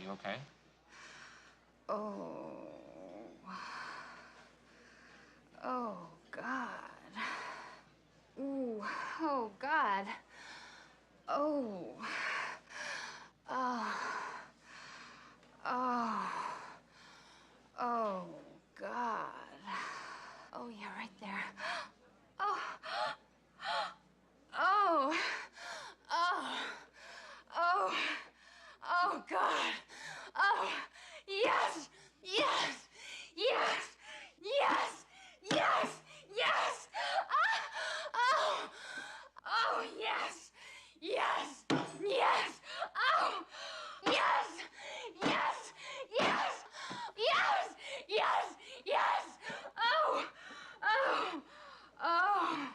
you okay? Oh. Oh, God. Ooh. Oh, God. Oh. Oh. Oh. Oh, God. Oh, yeah, right there. Oh. Oh. Oh. Oh. Oh, God. Oh. Yes. Yes. Yes. Yes. Yes. Yes. Oh. Oh, yes. Yes. Yes. Oh. Yes. Yes. Yes. Yes. Yes. Yes. Oh. Oh. Oh.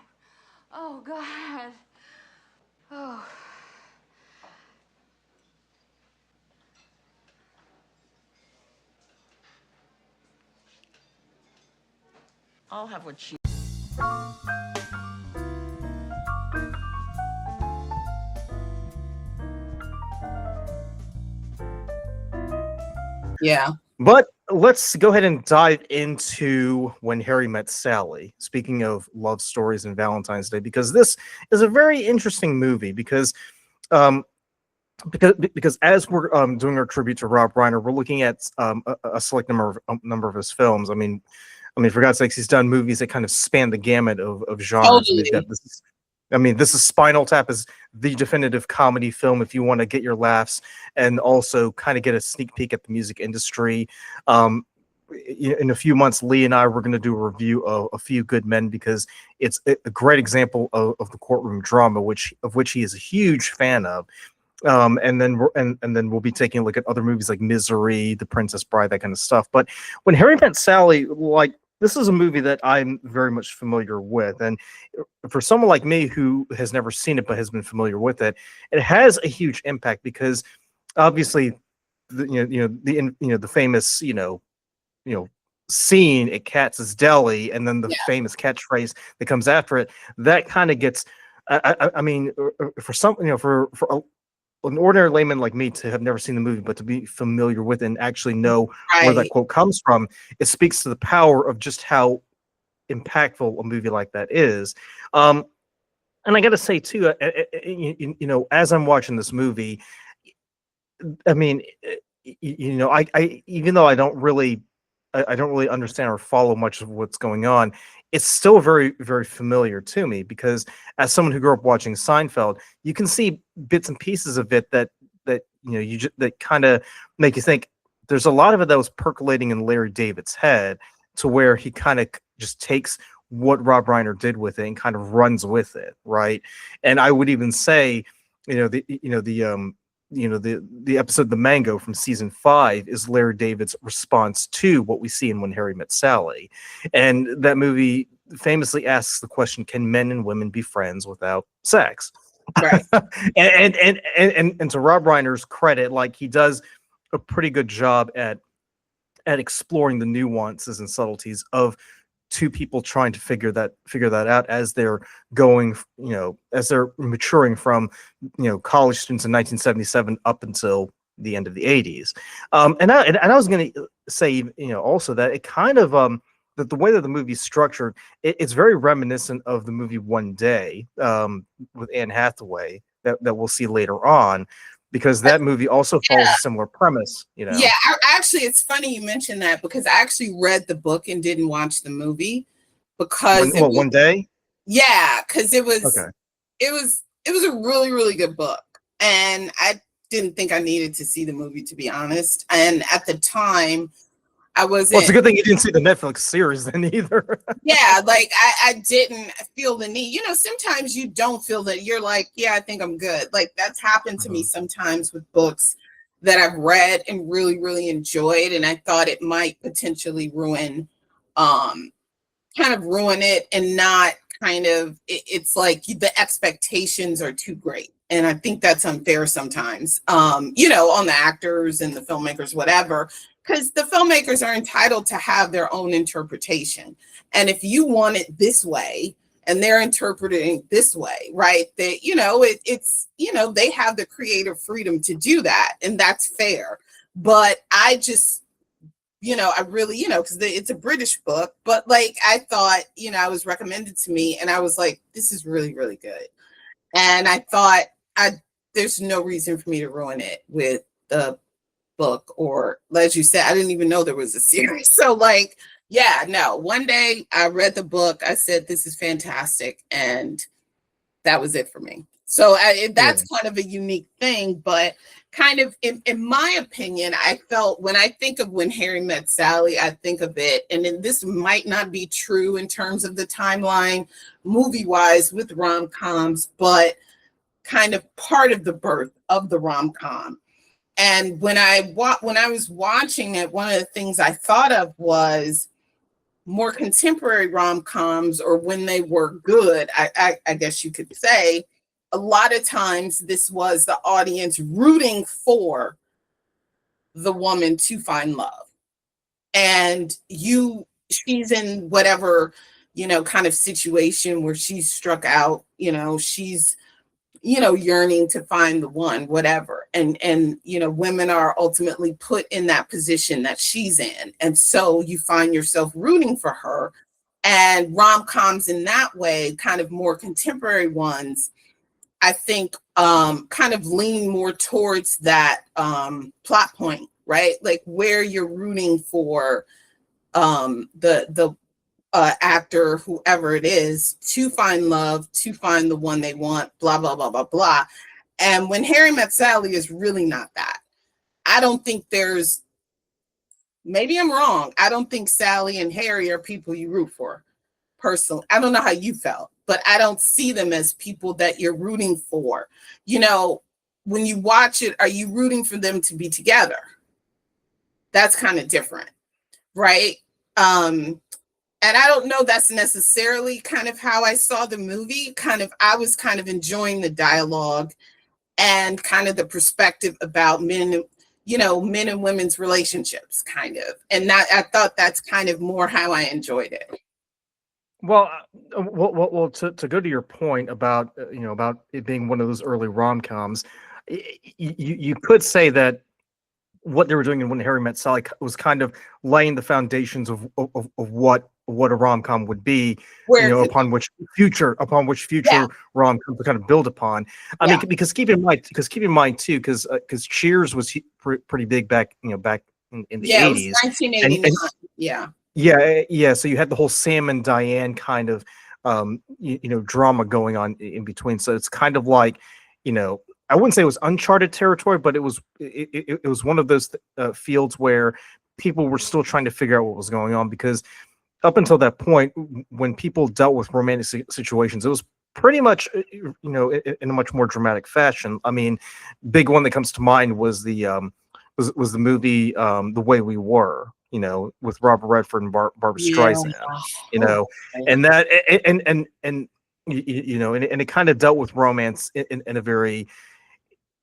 Oh, God. Oh. I'll have what she. Yeah. But let's go ahead and dive into When Harry Met Sally. Speaking of love stories and Valentine's Day, because this is a very interesting movie um, because as we're doing our tribute to Rob Reiner, we're looking at a select number of his films. For God's sakes, he's done movies that kind of span the gamut of genres. We've Totally. got this. This is Spinal Tap is the definitive comedy film if you want to get your laughs and also kind of get a sneak peek at the music industry. In a few months, Lee and I were going to do a review of A Few Good Men because it's a great example of the courtroom drama, of which he is a huge fan of. And then we'll be taking a look at other movies like Misery, The Princess Bride, that kind of stuff. But When Harry Met Sally, like, this is a movie that I'm very much familiar with, and for someone like me who has never seen it but has been familiar with it, it has a huge impact because obviously, the famous scene at Katz's Deli, and then the Yeah. famous catchphrase that comes after it, that kind of gets. For some, for an ordinary layman like me to have never seen the movie, but to be familiar with it and actually know where that Right. quote comes from, it speaks to the power of just how impactful a movie like that is. Um, and I got to say too, as I'm watching this movie, I mean, I even though I don't really understand or follow much of what's going on, it's still very, very familiar to me because as someone who grew up watching Seinfeld, you can see bits and pieces of it that kind of make you think. There's a lot of it that was percolating in Larry David's head to where he kind of just takes what Rob Reiner did with it and kind of runs with it, right? And I would even say, the episode The Mango from season 5 is Larry David's response to what we see in When Harry Met Sally. And that movie famously asks the question, can men and women be friends without sex? Right. And to Rob Reiner's credit, like, he does a pretty good job at exploring the nuances and subtleties of two people trying to figure that out as they're going, as they're maturing from, college students in 1977 up until the end of the 80s. And I was going to say, also that it kind of that the way that the movie's structured, it's very reminiscent of the movie One Day, with Anne Hathaway, that we'll see later on, because that movie also follows a similar premise. Yeah, actually, it's funny you mentioned that because I actually read the book and didn't watch the movie because One Day. Yeah, because it was Okay. it was a really, really good book, and I didn't think I needed to see the movie, to be honest. And at the time, I Well, it's a wasn't. good thing you didn't see the Netflix series then either. Yeah, like I didn't feel the need. Sometimes you don't feel that you're like, yeah, I think I'm good. Like that's happened to me sometimes with books that I've read and really, really enjoyed, and I thought it might potentially kind of ruin it and not it's like the expectations are too great. And I think that's unfair sometimes, on the actors and the filmmakers, whatever, because the filmmakers are entitled to have their own interpretation. And if you want it this way and they're interpreting this way, right, that, it's, they have the creative freedom to do that. And that's fair. but I just, I really, because it's a British book, but like I thought, it was recommended to me and I was like, this is really, really good. And I thought there's no reason for me to ruin it with the book, or as you said, I didn't even know there was a series. So like, yeah, no, one day I read the book, I said, this is fantastic. And that was it for me. So that's kind of a unique thing, but kind of in my opinion, I felt when I think of When Harry Met Sally, I think of it, and then this might not be true in terms of the timeline movie wise with rom-coms, but kind of part of the birth of the rom-com. And when I was watching it, one of the things I thought of was more contemporary rom-coms, or when they were good, I guess you could say, a lot of times this was the audience rooting for the woman to find love. And she's in whatever, kind of situation where she's struck out, she's, yearning to find the one, whatever. And, women are ultimately put in that position that she's in. And so you find yourself rooting for her. And rom-coms in that way, kind of more contemporary ones, I think kind of lean more towards that plot point, right? Like where you're rooting for the actor, whoever it is, to find love, to find the one they want, blah, blah, blah, blah, blah. And When Harry Met Sally is really not that. I don't think maybe I'm wrong. I don't think Sally and Harry are people you root for. Personally, I don't know how you felt, but I don't see them as people that you're rooting for. When you watch it, are you rooting for them to be together? That's kind of different, right? And I don't know that's necessarily kind of how I saw the movie. I was kind of enjoying the dialogue and kind of the perspective about men and women's relationships, kind of. And I thought that's kind of more how I enjoyed it. Well, to go to your point about about it being one of those early rom-coms, you could say that what they were doing in When Harry Met Sally was kind of laying the foundations of what a rom-com would be, upon which future rom-com to kind of build upon. I mean, because keep in mind too, because Cheers was pretty big back in the 80s. It was 1989. Yeah. So you had the whole Sam and Diane kind of, drama going on in between. So it's kind of like, I wouldn't say it was uncharted territory, but it was one of those fields where people were still trying to figure out what was going on, because up until that point, when people dealt with romantic situations, it was pretty much, in a much more dramatic fashion. I mean, big one that comes to mind was the movie The Way We Were, with Robert Redford and Barbara Streisand, and that and it kind of dealt with romance in a very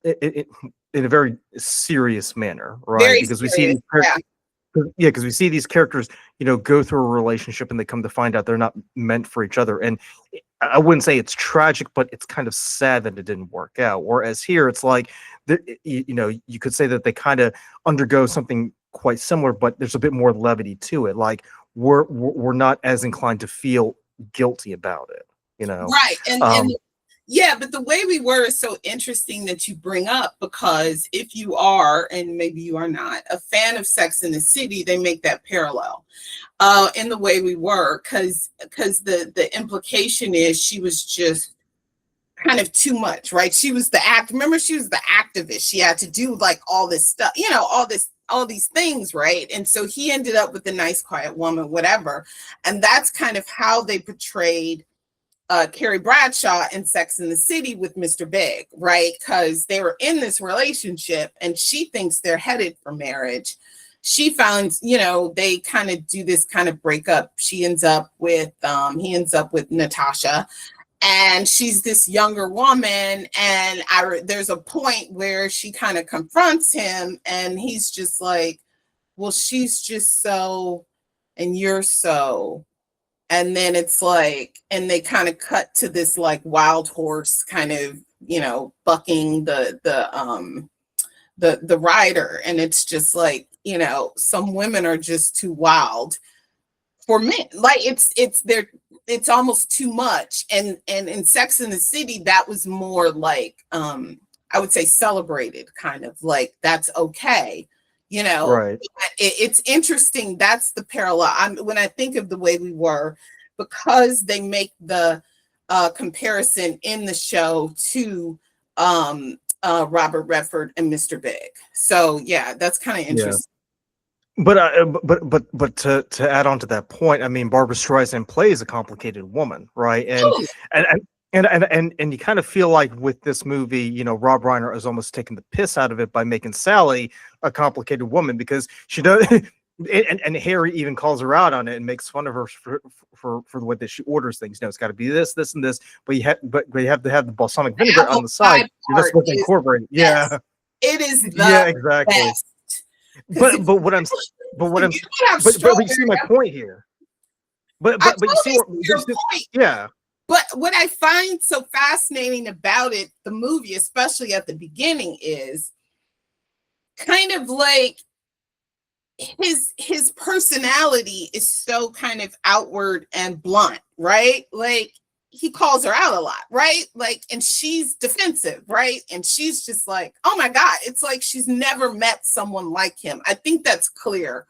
in a very serious manner, right? Because we see these characters, because we see these characters, go through a relationship and they come to find out they're not meant for each other. And I wouldn't say it's tragic, but it's kind of sad that it didn't work out. Whereas here, it's like, you could say that they kind of undergo something quite similar, but there's a bit more levity to it. Like we're not as inclined to feel guilty about it, Right. And yeah, but The Way We Were is so interesting that you bring up, because if you are, and maybe you are not, a fan of Sex and the City, they make that parallel in The Way We Were, because the implication is she was just kind of too much, right? She was remember, she was the activist. She had to do like all this stuff, all these things, right? And so he ended up with a nice, quiet woman, whatever. And that's kind of how they portrayed Carrie Bradshaw in Sex and the City with Mr. Big, right? Because they were in this relationship and she thinks they're headed for marriage. She found, they kind of do this kind of breakup. He ends up with Natasha, and she's this younger woman. And there's a point where she kind of confronts him and he's just like, well, she's just so, and you're so. And then it's like, and they kind of cut to this like wild horse kind of, bucking the the writer, and it's just like, some women are just too wild for men. Like it's almost too much. And in Sex and the City, that was more like, I would say celebrated, kind of like that's okay. Right. It's interesting. That's the parallel. When I think of The Way We Were, because they make the comparison in the show to Robert Redford and Mr. Big. So yeah, that's kind of interesting. But to add on to that point, I mean, Barbara Streisand plays a complicated woman, right? And you kind of feel like with this movie, Rob Reiner is almost taking the piss out of it by making Sally a complicated woman, because she does. And Harry even calls her out on it and makes fun of her for the way that she orders things. It's got to be this, this, and this. But you have to have the balsamic vinegar on the side. You're just supposed to incorporate. Yes, it is. Exactly. Best. But you see my point here. But you see your point. Yeah. But what I find so fascinating about it, the movie, especially at the beginning, is kind of like his personality is so kind of outward and blunt, right? Like he calls her out a lot, right? Like, and she's defensive, right? And she's just like, oh my God, it's like she's never met someone like him. I think that's clear,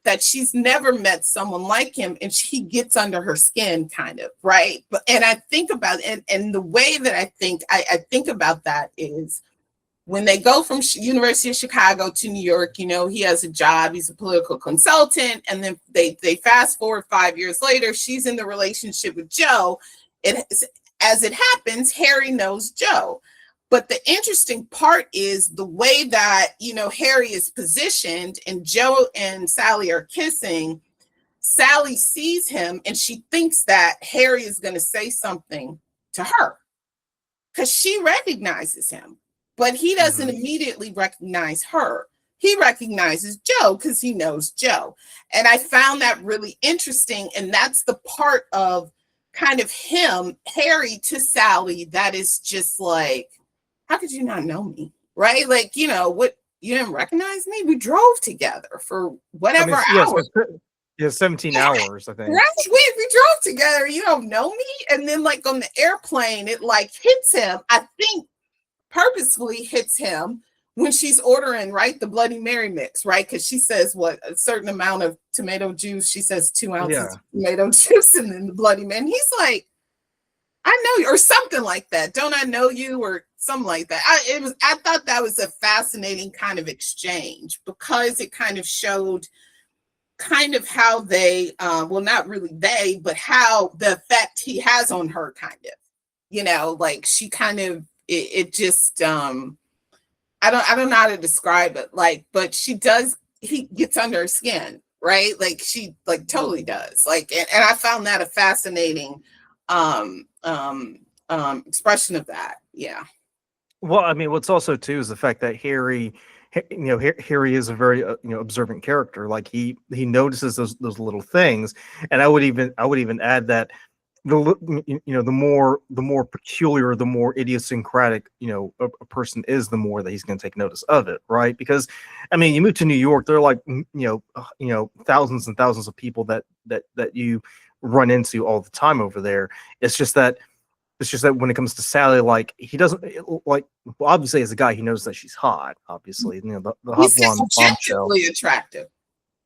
that she's never met someone like him, and he gets under her skin, kind of, right? And I think about it, and the way that I think about that is when they go from University of Chicago to New York, he has a job, he's a political consultant, and then they fast forward 5 years later, she's in the relationship with Joe. As it happens, Harry knows Joe. But the interesting part is the way that, Harry is positioned, and Joe and Sally are kissing. Sally sees him and she thinks that Harry is going to say something to her because she recognizes him, but he doesn't immediately recognize her. He recognizes Joe because he knows Joe. And I found that really interesting. And that's the part of kind of him, Harry to Sally, that is just like, how could you not know me? Right? Like, what, you didn't recognize me? We drove together for whatever hours. 17 hours, I think. Right? We drove together. You don't know me? And then like on the airplane, it like hits him. I think purposefully hits him when she's ordering, right, the Bloody Mary mix, right? Because she says what, a certain amount of tomato juice. She says 2 ounces of tomato juice, and then the Bloody Mary. And he's like, I know you, or something like that. Don't I know you, or something like that. I thought that was a fascinating kind of exchange, because it kind of showed kind of how they, well, not really they, but how the effect he has on her, kind of, like she kind of, it just, I don't know how to describe it, like, but he gets under her skin, right? Like she like totally does, like, and I found that a fascinating expression of that. Yeah. Well, I mean, what's also too is the fact that Harry is a very observant character. Like he notices those little things, and I would even add that the more peculiar, the more idiosyncratic a person is, the more that he's going to take notice of it, right? Because I mean, you move to New York, there are like thousands and thousands of people that you run into all the time over there. It's just that when it comes to Sally, like he doesn't like. Well, obviously, as a guy, he knows that she's hot. Obviously, the hot blonde bombshell, attractive,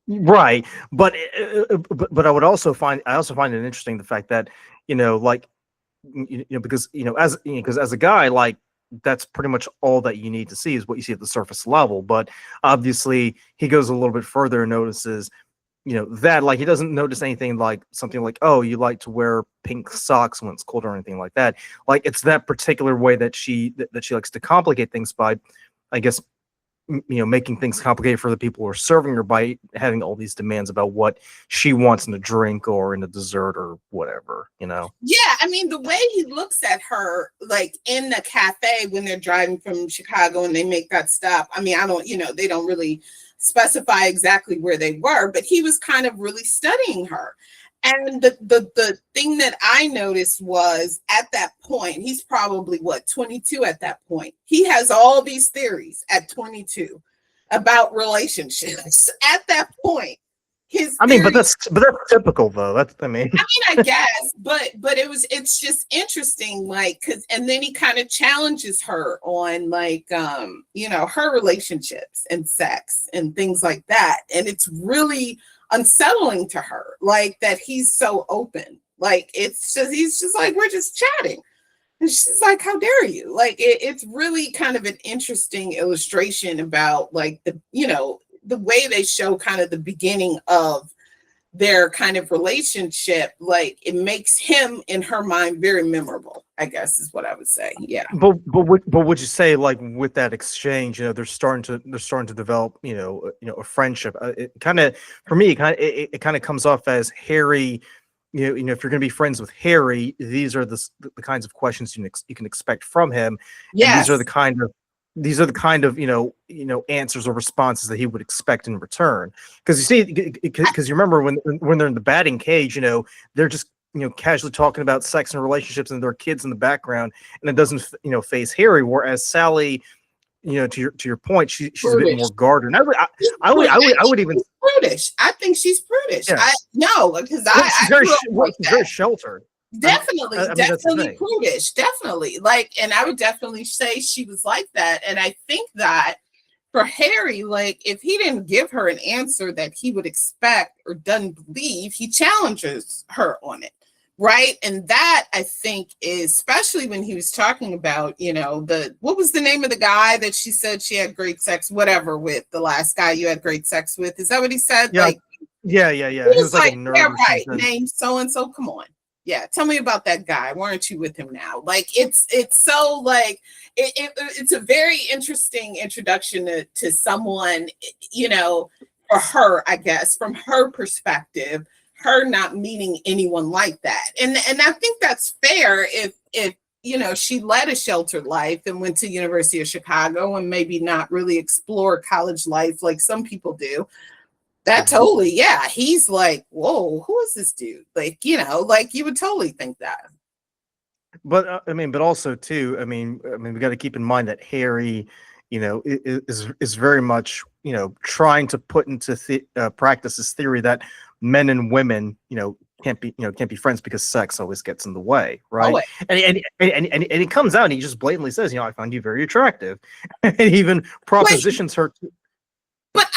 right? But I also find it interesting, the fact that because as a guy, like that's pretty much all that you need to see is what you see at the surface level. But obviously, he goes a little bit further and notices that, like, he doesn't notice anything like something like, oh, you like to wear pink socks when it's cold or anything like that. Like, it's that particular way that she likes to complicate things by, I guess, making things complicated for the people who are serving her by having all these demands about what she wants in a drink or in a dessert or whatever, Yeah, I mean, the way he looks at her, like in the cafe when they're driving from Chicago and they make that stop. I mean, they don't really specify exactly where they were, but he was kind of really studying her. And the thing that I noticed was at that point, he's probably what, 22 at that point. He has all these theories at 22 about relationships. At that point, his I mean, but theories, that's typical though. I guess, but it's just interesting, like, cause and then he kind of challenges her on like her relationships and sex and things like that. And it's really unsettling to her, like that he's so open. Like he's just like, we're just chatting. And she's like, how dare you? Like it's really kind of an interesting illustration about like the way they show kind of the beginning of their kind of relationship. Like it makes him in her mind very memorable, I guess is what I would say. Yeah. But would you say, like, with that exchange, they're starting to develop, a friendship. It kind of, for me, it kind of comes off as Harry. If you're going to be friends with Harry, these are the kinds of questions you can expect from him. Yes. And these are the kind of answers or responses that he would expect in return. Because you see, because you remember when they're in the batting cage, they're just casually talking about sex and relationships, and there are kids in the background, and it doesn't phase Harry. Whereas Sally, to your point, she's a bit more guarded. I would even prudish. I think she's prudish. Yeah. Because she's very sheltered. Definitely, I mean, definitely prudish, definitely. Like, and I would definitely say she was like that. And I think that for Harry, like, if he didn't give her an answer that he would expect or doesn't believe, he challenges her on it, right? And that, I think, is especially when he was talking about, what was the name of the guy that she said she had great sex, whatever, with the last guy you had great sex with? Is that what he said? Yeah, like, yeah. He was like a nerd. Yeah, right. Name so and so. Come on. Yeah, tell me about that guy. Why aren't you with him now? Like it's so like it's a very interesting introduction to someone, for her, I guess, from her perspective, her not meeting anyone like that. And I think that's fair if she led a sheltered life and went to University of Chicago and maybe not really explore college life like some people do. That totally, yeah. He's like, whoa, who is this dude? Like, like you would totally think that. But but also too, we got to keep in mind that Harry, is very much, trying to put into practice this theory that men and women, can't be friends because sex always gets in the way, right? Oh, and he comes out and he just blatantly says, I find you very attractive, and even propositions her. But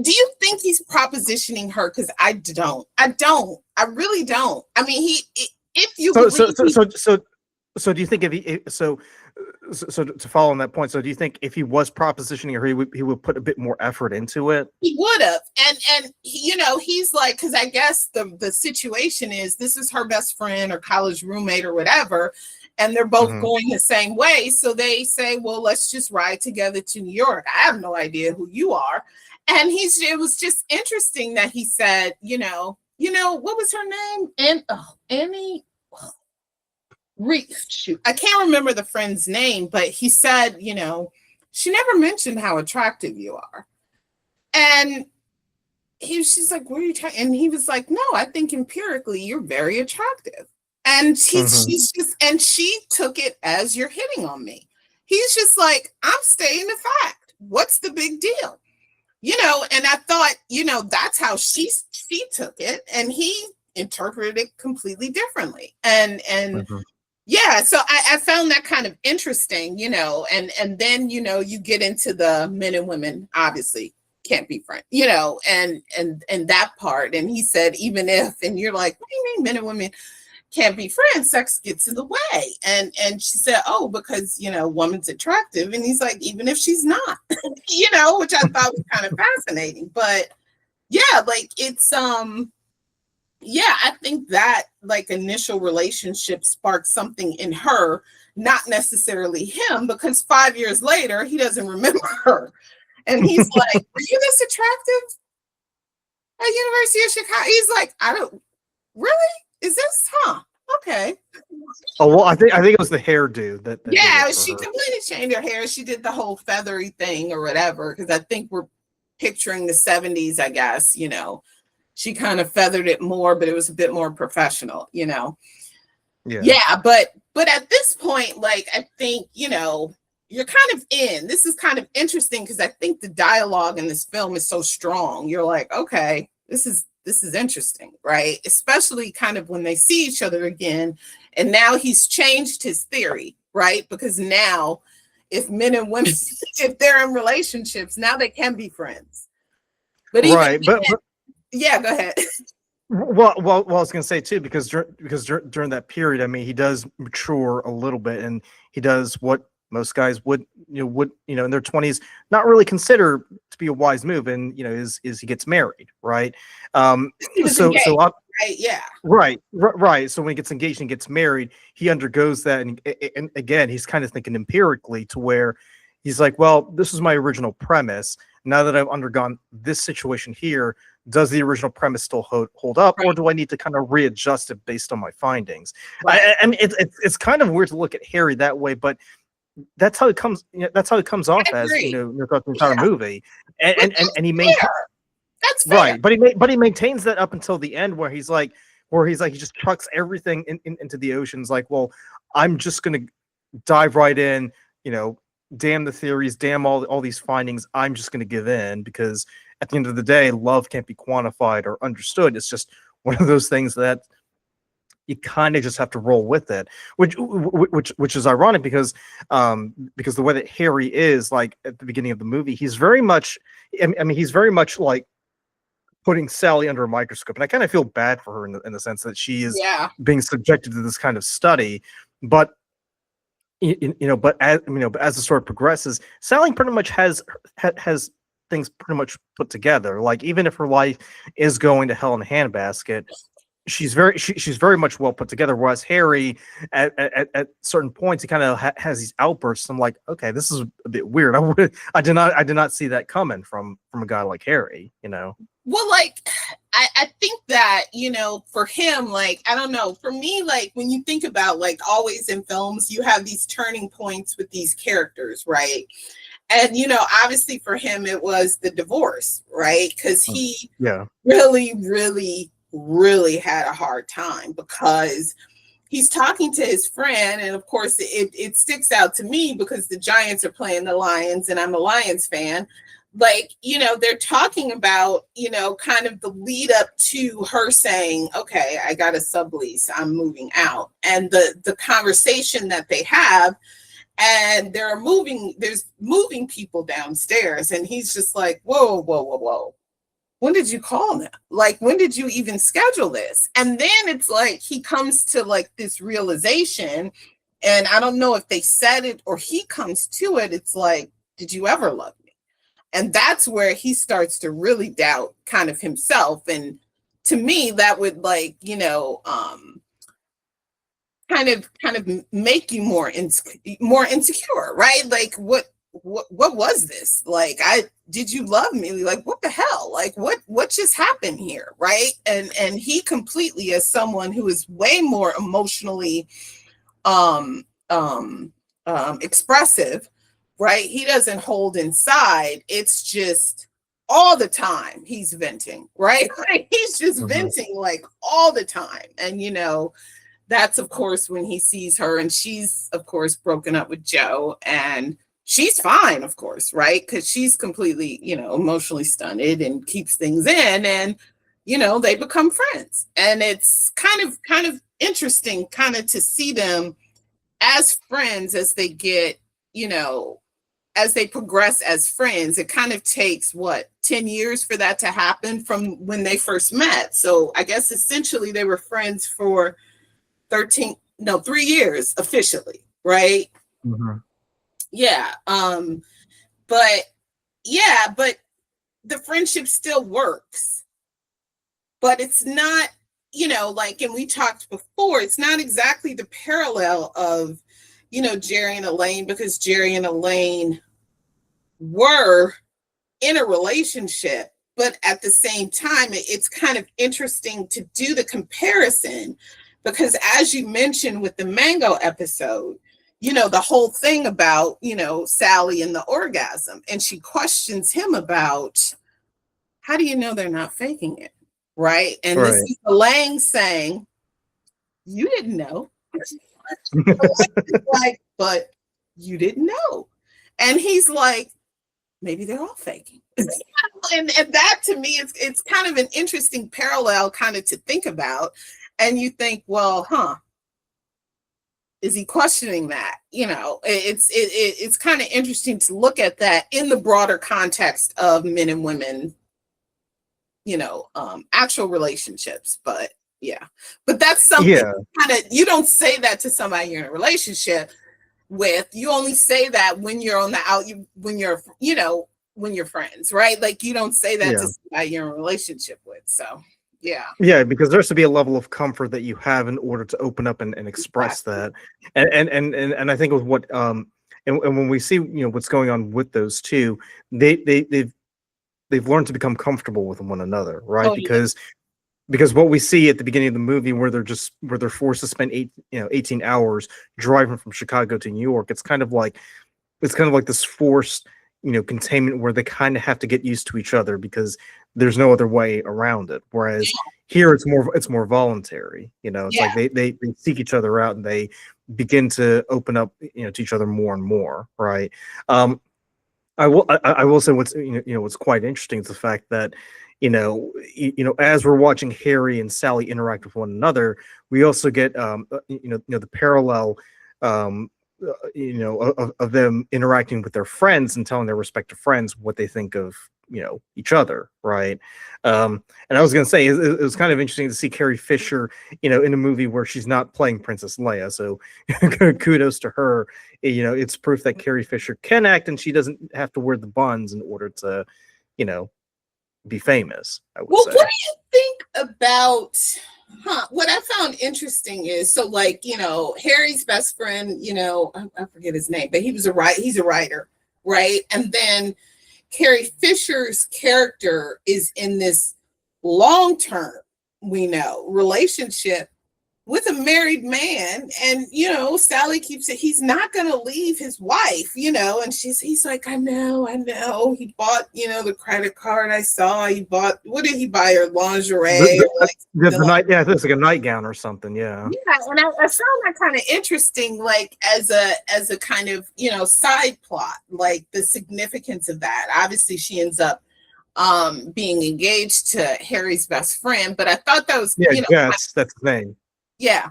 do you think he's propositioning her? Because I don't. I really don't. I mean, So do you think so to follow on that point, so do you think if he was propositioning her, he would put a bit more effort into it? He would have. And he's like, because I guess the situation is this is her best friend or college roommate or whatever, and they're both going the same way. So they say, well, let's just ride together to New York. I have no idea who you are. And it was just interesting that he said, what was her name? And Annie. Shoot, I can't remember the friend's name, but he said, she never mentioned how attractive you are. And she's like, what are you talking? And he was like, no, I think empirically you're very attractive. And she's just, and she took it as you're hitting on me. He's just like, I'm stating the fact. What's the big deal? And I thought, that's how she took it, and he interpreted it completely differently. And yeah, so I found that kind of interesting, and then, you get into the men and women obviously can't be friends, and that part. And he said, even if, and you're like, what do you mean men and women can't be friends? Sex gets in the way. And she said, oh, because, woman's attractive. And he's like, even if she's not, which I thought was kind of fascinating. But yeah, like it's, yeah, I think that like initial relationship sparked something in her, not necessarily him, because 5 years later, he doesn't remember her. And he's like, were you this attractive at University of Chicago? He's like, I don't really? Is this, okay. Oh, well, I think it was the hairdo that yeah, she completely changed her hair. She did the whole feathery thing or whatever, because I think we're picturing the 70s, I guess, she kind of feathered it more, but it was a bit more professional, you know. Yeah. But at this point, like, I think, you know, you're kind of in. This is kind of interesting because I think the dialogue in this film is so strong. You're like, okay, this is interesting, right? Especially kind of when they see each other again, and now he's changed his theory, right? Because now, if men and women, if they're in relationships, now they can be friends. But even Right, but yeah, go ahead. well, I was going to say too, because during that period, I mean, he does mature a little bit, and he does what most guys would in their 20s not really consider to be a wise move, and is he gets married, right? He was So engaged, so right? Yeah, right. So when he gets engaged and gets married, he undergoes that, and again, he's kind of thinking empirically to where he's like, well, this is my original premise. Now that I've undergone this situation here, does the original premise still hold up, or do I need to kind of readjust it based on my findings? right. I mean, it's kind of weird to look at Harry that way, but that's how it comes. That's how it comes off as, throughout the entire movie, and he maintains. That's fair. Right, but he maintains that up until the end, where he's like he just chucks everything into the oceans. Like, well, I'm just gonna dive right in. Damn the theories, damn all these findings. I'm just gonna give in, because at the end of the day, love can't be quantified or understood. It's just one of those things that you kind of just have to roll with it, which is ironic, because the way that Harry is, like, at the beginning of the movie, he's very much, I mean, he's very much like putting Sally under a microscope, and I kind of feel bad for her in the sense that she is being subjected to this kind of study, but but as the story progresses, Sally pretty much has things pretty much put together. Like, even if her life is going to hell in a handbasket, she's very much well put together. Whereas Harry, at certain points, he kind of has these outbursts. I'm like, okay, this is a bit weird. I did not see that coming from a guy like Harry. Well, like, I think that, for him, like, I don't know, for me, like, when you think about, like, always in films, you have these turning points with these characters, right? And, obviously for him, it was the divorce, right? Because he really, really, really had a hard time, because he's talking to his friend. And of course, it sticks out to me because the Giants are playing the Lions and I'm a Lions fan. Like, they're talking about, kind of the lead up to her saying, okay, I got a sublease, I'm moving out. And the conversation that they have, and there's moving people downstairs. And he's just like, whoa, whoa, whoa, whoa. When did you call them? Like, when did you even schedule this? And then it's like, he comes to like this realization, and I don't know if they said it or he comes to it. It's like, did you ever love me? And that's where he starts to really doubt kind of himself. And to me, that would, like, kind of make you more insecure, right? Like, what was this? Like, did you love me? Like, what the hell? Like, what just happened here, right? And he completely, as someone who is way more emotionally expressive, right? He doesn't hold inside. It's just all the time he's venting, right? Like, he's just venting, like, all the time. And that's, of course, when he sees her, and she's, of course, broken up with Joe, and she's fine, of course, right? Because she's completely, emotionally stunted and keeps things in, and, they become friends. And it's kind of interesting kind of to see them as friends as they get, as they progress as friends. It kind of takes 10 years for that to happen from when they first met. So I guess essentially they were friends for 3 years officially, right? Yeah. But the friendship still works, but it's not, like, and we talked before, it's not exactly the parallel of, Jerry and Elaine, because Jerry and Elaine were in a relationship, but at the same time, it's kind of interesting to do the comparison, because as you mentioned with the Mango episode, the whole thing about, Sally and the orgasm, and she questions him about, how do you know they're not faking it? right? And this Right. is Elaine saying, you didn't know. Like, but you didn't know. And he's like, maybe they're all faking. And that to me is it's kind of an interesting parallel kind of to think about. And you think, well, is he questioning that? It's kind of interesting to look at that in the broader context of men and women, actual relationships. But yeah, but that's something kind of, you don't say that to somebody you're in a relationship with. You only say that when you're on the out, when you're friends, right? Like you don't say that to somebody you're in a relationship with. So yeah, because there has to be a level of comfort that you have in order to open up and express that. And I think with what and when we see what's going on with those two, they've learned to become comfortable with one another, right? Oh, yeah. Because what we see at the beginning of the movie, where they're forced to spend 18 hours driving from Chicago to New York, it's kind of like this forced containment where they kind of have to get used to each other because there's no other way around it. Whereas here it's more voluntary. It's like they seek each other out and they begin to open up to each other more and more, right? I will say what's quite interesting is the fact that as we're watching Harry and Sally interact with one another, we also get the parallel of them interacting with their friends and telling their respective friends what they think of each other, right? And I was going to say it was kind of interesting to see Carrie Fisher in a movie where she's not playing Princess Leia, so kudos to her. It's proof that Carrie Fisher can act and she doesn't have to wear the buns in order to be famous, I would say. What do you think about what I found interesting is, so like, Harry's best friend, I forget his name, but he's a writer, right? And then Carrie Fisher's character is in this long-term, relationship with a married man. And, Sally keeps it, he's not going to leave his wife, and he's like, I know. He bought, the credit card I saw. He bought, what did he buy her? Lingerie? It's like a nightgown or something. Yeah. Yeah. And I found that kind of interesting, like as a kind of, side plot, like the significance of that. Obviously she ends up being engaged to Harry's best friend, but I thought that was, that's his name. Yeah.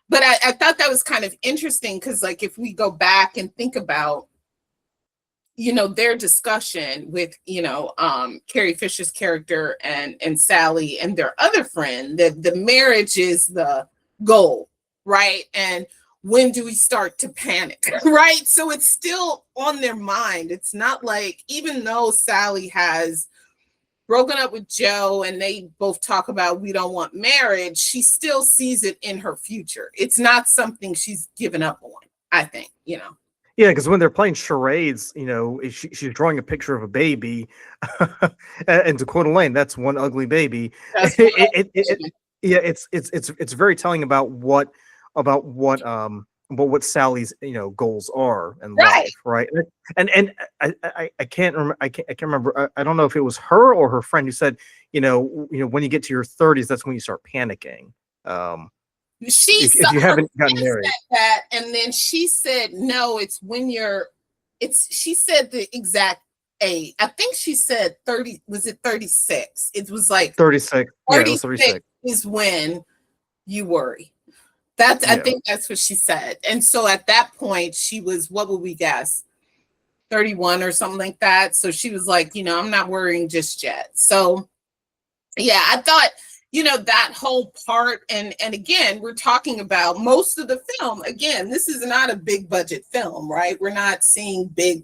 But I thought that was kind of interesting because, like, if we go back and think about, their discussion with, Carrie Fisher's character and Sally and their other friend, that the marriage is the goal, right? And when do we start to panic, right? So it's still on their mind. It's not like, even though Sally has broken up with Joe and they both talk about we don't want marriage, she still sees it in her future. It's not something she's given up on, I think, Yeah, because when they're playing charades, she's drawing a picture of a baby, and to quote Elaine, that's one ugly baby. It's very telling about what Sally's goals are in life, right? And I can't remember. I don't know if it was her or her friend who said, when you get to your 30s, that's when you start panicking. If you haven't gotten married. That, and then she said, no, it's when she said the exact age. I think she said 30. Was it 36? It was like 36. 36 is when you worry. I think that's what she said. And so at that point, she was, what would we guess? 31 or something like that. So she was like, I'm not worrying just yet. So yeah, I thought, that whole part. And again, we're talking about most of the film. Again, this is not a big budget film, right? We're not seeing big,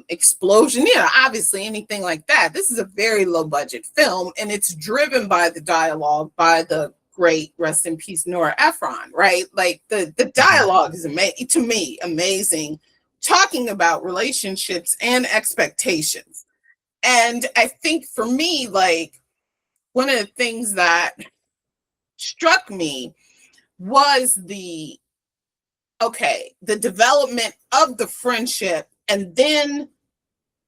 explosion, obviously anything like that. This is a very low budget film, and it's driven by the dialogue by the great, rest in peace, Nora Ephron, right? Like the dialogue is amazing, to me, amazing, talking about relationships and expectations. And I think for me, like, one of the things that struck me was the development of the friendship, and then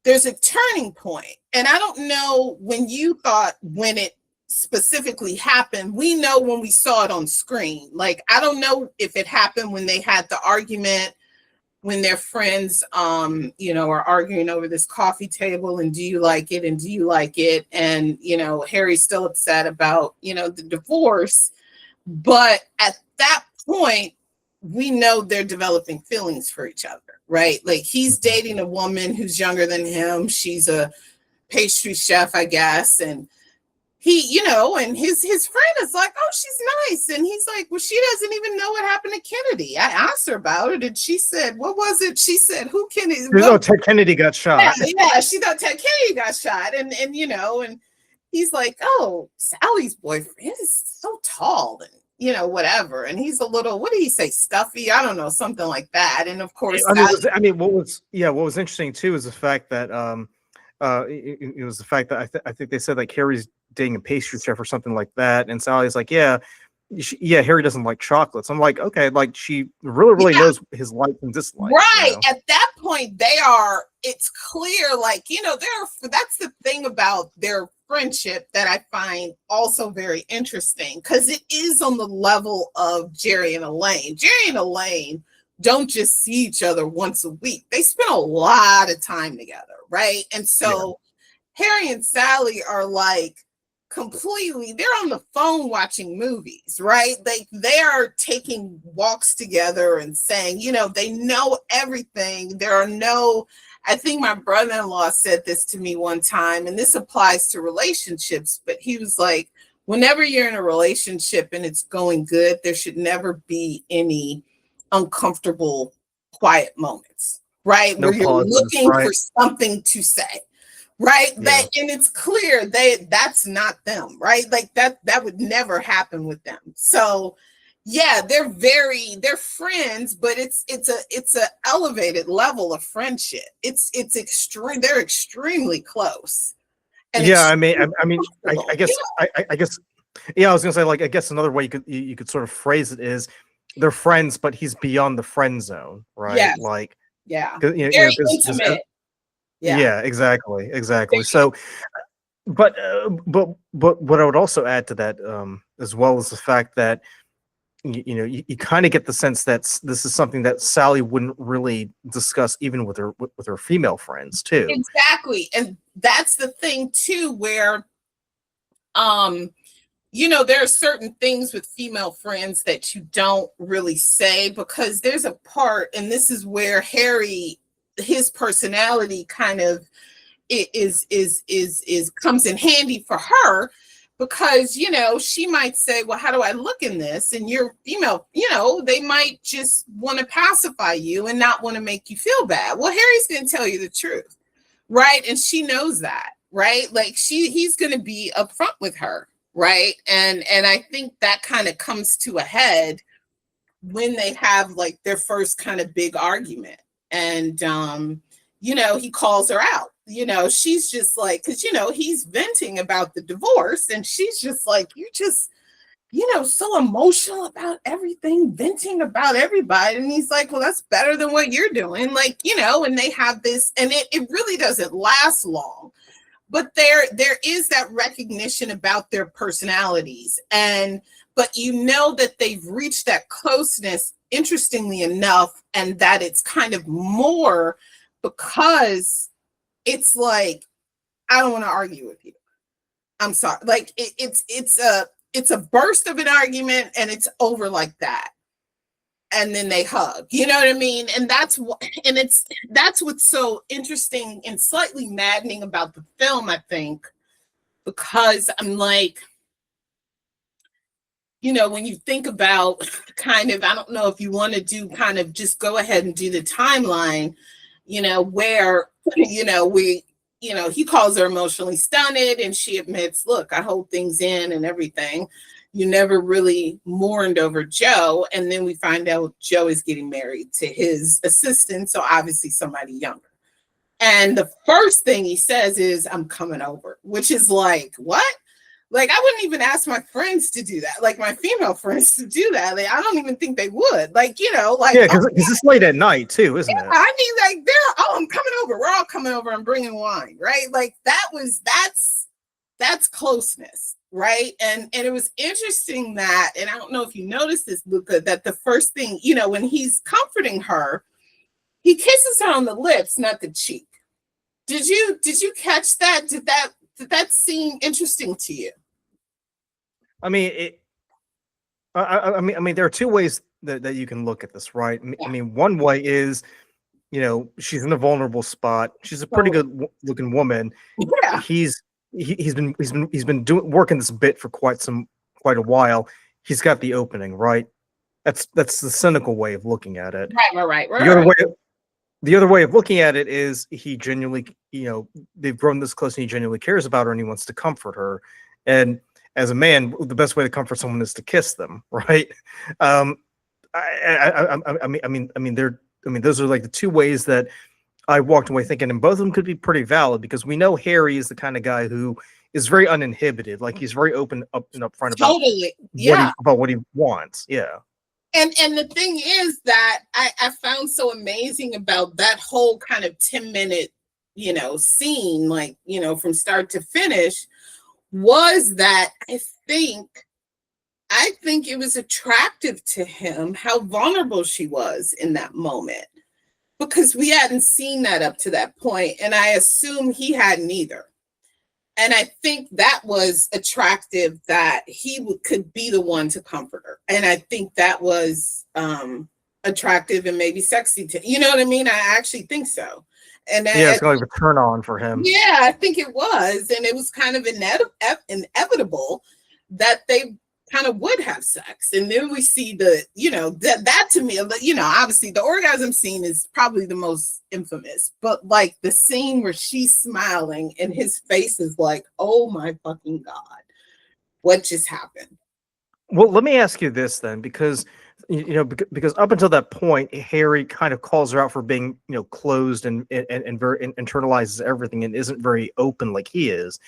there's a turning point. And I don't know when you thought when it specifically happened. We know when we saw it on screen. Like, I don't know if it happened when they had the argument, when their friends, are arguing over this coffee table and do you like it and do you like it? And, Harry's still upset about, the divorce. But at that point, we know they're developing feelings for each other, right? Like, he's dating a woman who's younger than him. She's a pastry chef, I guess. And he, and his friend is like, oh, she's nice. And he's like, well, she doesn't even know what happened to Kennedy. I asked her about it, and she said, what was it? She said, who Kennedy? Oh, Ted Kennedy got shot. Yeah, she thought Ted Kennedy got shot. And he's like, oh, Sally's boyfriend is so tall and, whatever. And he's a little, what did he say? Stuffy? I don't know, something like that. And of course, what was interesting too is the fact that, it was the fact that I think they said like Harry's dating a pastry chef or something like that, and Sally's like, yeah, Harry doesn't like chocolates. I'm like, okay, like she really knows his likes and dislikes. Right. At that point, it's clear, like, that's the thing about their friendship that I find also very interesting, because it is on the level of Jerry and Elaine. Jerry and Elaine don't just see each other once a week. They spend a lot of time together, right? And so Harry and Sally are like completely, they're on the phone watching movies, right? They are taking walks together and saying, they know everything. I think my brother-in-law said this to me one time, and this applies to relationships, but he was like, whenever you're in a relationship and it's going good, there should never be any uncomfortable quiet moments, right? No where you're pauses, looking right? for something to say, right? Yeah. And it's clear that's not them, right? Like that would never happen with them. So yeah, they're friends, but it's a elevated level of friendship. It's extreme. They're extremely close. And Yeah, I mean, I guess, I guess, yeah, I was gonna say, like, I guess another way you could sort of phrase it is they're friends, but he's beyond the friend zone, right? Yes. Like, yeah, very intimate. Yeah, exactly. So, but what I would also add to that, as well, is the fact that you kind of get the sense that this is something that Sally wouldn't really discuss even with her female friends too. Exactly. And that's the thing too, where there are certain things with female friends that you don't really say, because there's a part, and this is where Harry, his personality kind of is comes in handy for her, because she might say, well, how do I look in this? And you're female, they might just want to pacify you and not want to make you feel bad. Well, Harry's going to tell you the truth, right? And she knows that, right? Like he's going to be upfront with her, right? And I think that kind of comes to a head when they have like their first kind of big argument. And he calls her out. She's just like, because he's venting about the divorce, and she's just like, you just so emotional about everything, venting about everybody. And he's like, well, that's better than what you're doing, like, and they have this, and it really doesn't last long. But there is that recognition about their personalities, but that they've reached that closeness, interestingly enough, and that it's kind of more because it's like, I don't want to argue with you. I'm sorry. Like it's a burst of an argument, and it's over like that. And then they hug, you know what I mean? And that's what's so interesting and slightly maddening about the film, I think, because I'm like, when you think about kind of, I don't know if you want to do kind of just go ahead and do the timeline, where, he calls her emotionally stunted, and she admits, look, I hold things in and everything. You never really mourned over Joe. And then we find out Joe is getting married to his assistant. So obviously somebody younger. And the first thing he says is, I'm coming over, which is like, what? Like, I wouldn't even ask my friends to do that, like my female friends to do that. Like, I don't even think they would. Like, like, Yeah, because it's late at night too, isn't it? I mean, like, I'm coming over. We're all coming over and bringing wine, right? Like, that's closeness, right? And it was interesting that, and I don't know if you noticed this, Luca, that the first thing, when he's comforting her, he kisses her on the lips, not the cheek. Did you catch that? Did that seem interesting to you? I mean, I mean, there are two ways that you can look at this, right? I mean, one way is, she's in a vulnerable spot. She's a pretty good looking woman. Yeah. He's been working this bit for quite a while. He's got the opening, right? That's the cynical way of looking at it. Right. The other way of looking at it is he genuinely, they've grown this close and he genuinely cares about her and he wants to comfort her. And as a man, the best way to comfort someone is to kiss them, right? I mean, those are like the two ways that I walked away thinking, and both of them could be pretty valid because we know Harry is the kind of guy who is very uninhibited. Like he's very open up and upfront about what he wants. Yeah. And the thing is that I found so amazing about that whole kind of 10-minute, scene, like, from start to finish, was that I think it was attractive to him how vulnerable she was in that moment, because we hadn't seen that up to that point, and I assume he hadn't either. And I think that was attractive, that he could be the one to comfort her. And I think that was attractive and maybe sexy to, you know what I mean? I actually think so. And it's kind of like a turn on for him. Yeah, I think it was. And it was kind of inevitable that they kind of would have sex. And then we see that to me, obviously the orgasm scene is probably the most infamous, but like the scene where she's smiling and his face is like, oh my fucking God, what just happened? Well, let me ask you this then, because because up until that point, Harry kind of calls her out for being, closed and very internalizes everything and isn't very open like he is.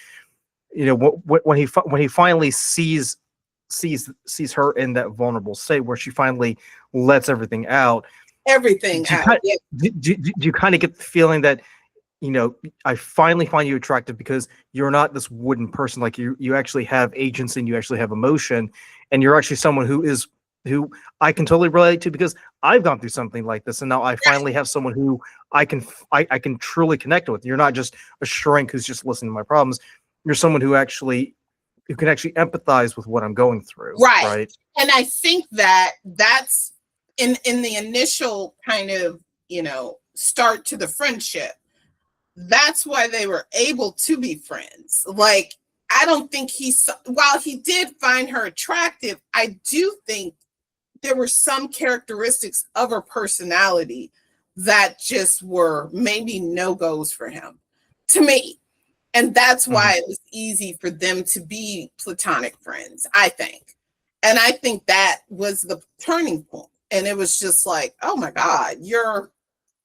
When he finally sees her in that vulnerable state where she finally lets everything out. Do you kind of get the feeling that, I finally find you attractive because you're not this wooden person, like you actually have agency and you actually have emotion, and you're actually someone who I can totally relate to because I've gone through something like this, and now I finally have someone who I can truly connect with. You're not just a shrink who's just listening to my problems. You're someone who can actually empathize with what I'm going through. Right. And I think that's in the initial kind of, start to the friendship. That's why they were able to be friends. Like, I don't think while he did find her attractive, I do think there were some characteristics of her personality that just were maybe no-goes for him, to me. And that's why it was easy for them to be platonic friends, I think. And I think that was the turning point. And it was just like, oh my God, you're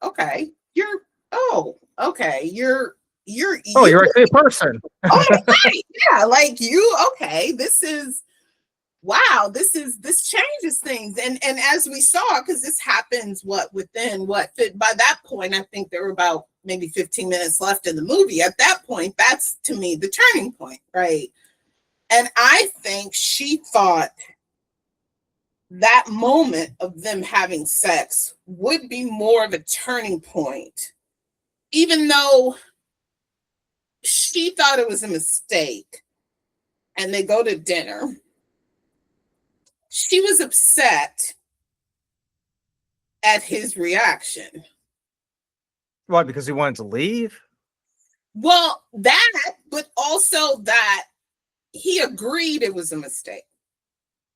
okay. You're actually a person. Oh my God, yeah, like okay, this changes things. And as we saw, because this happens by that point, I think there were about maybe 15 minutes left in the movie. At that point, that's to me the turning point, right? And I think she thought that moment of them having sex would be more of a turning point, even though she thought it was a mistake. And they go to dinner. She was upset at his reaction. Why? Because he wanted to leave? Well, that, but also that he agreed it was a mistake.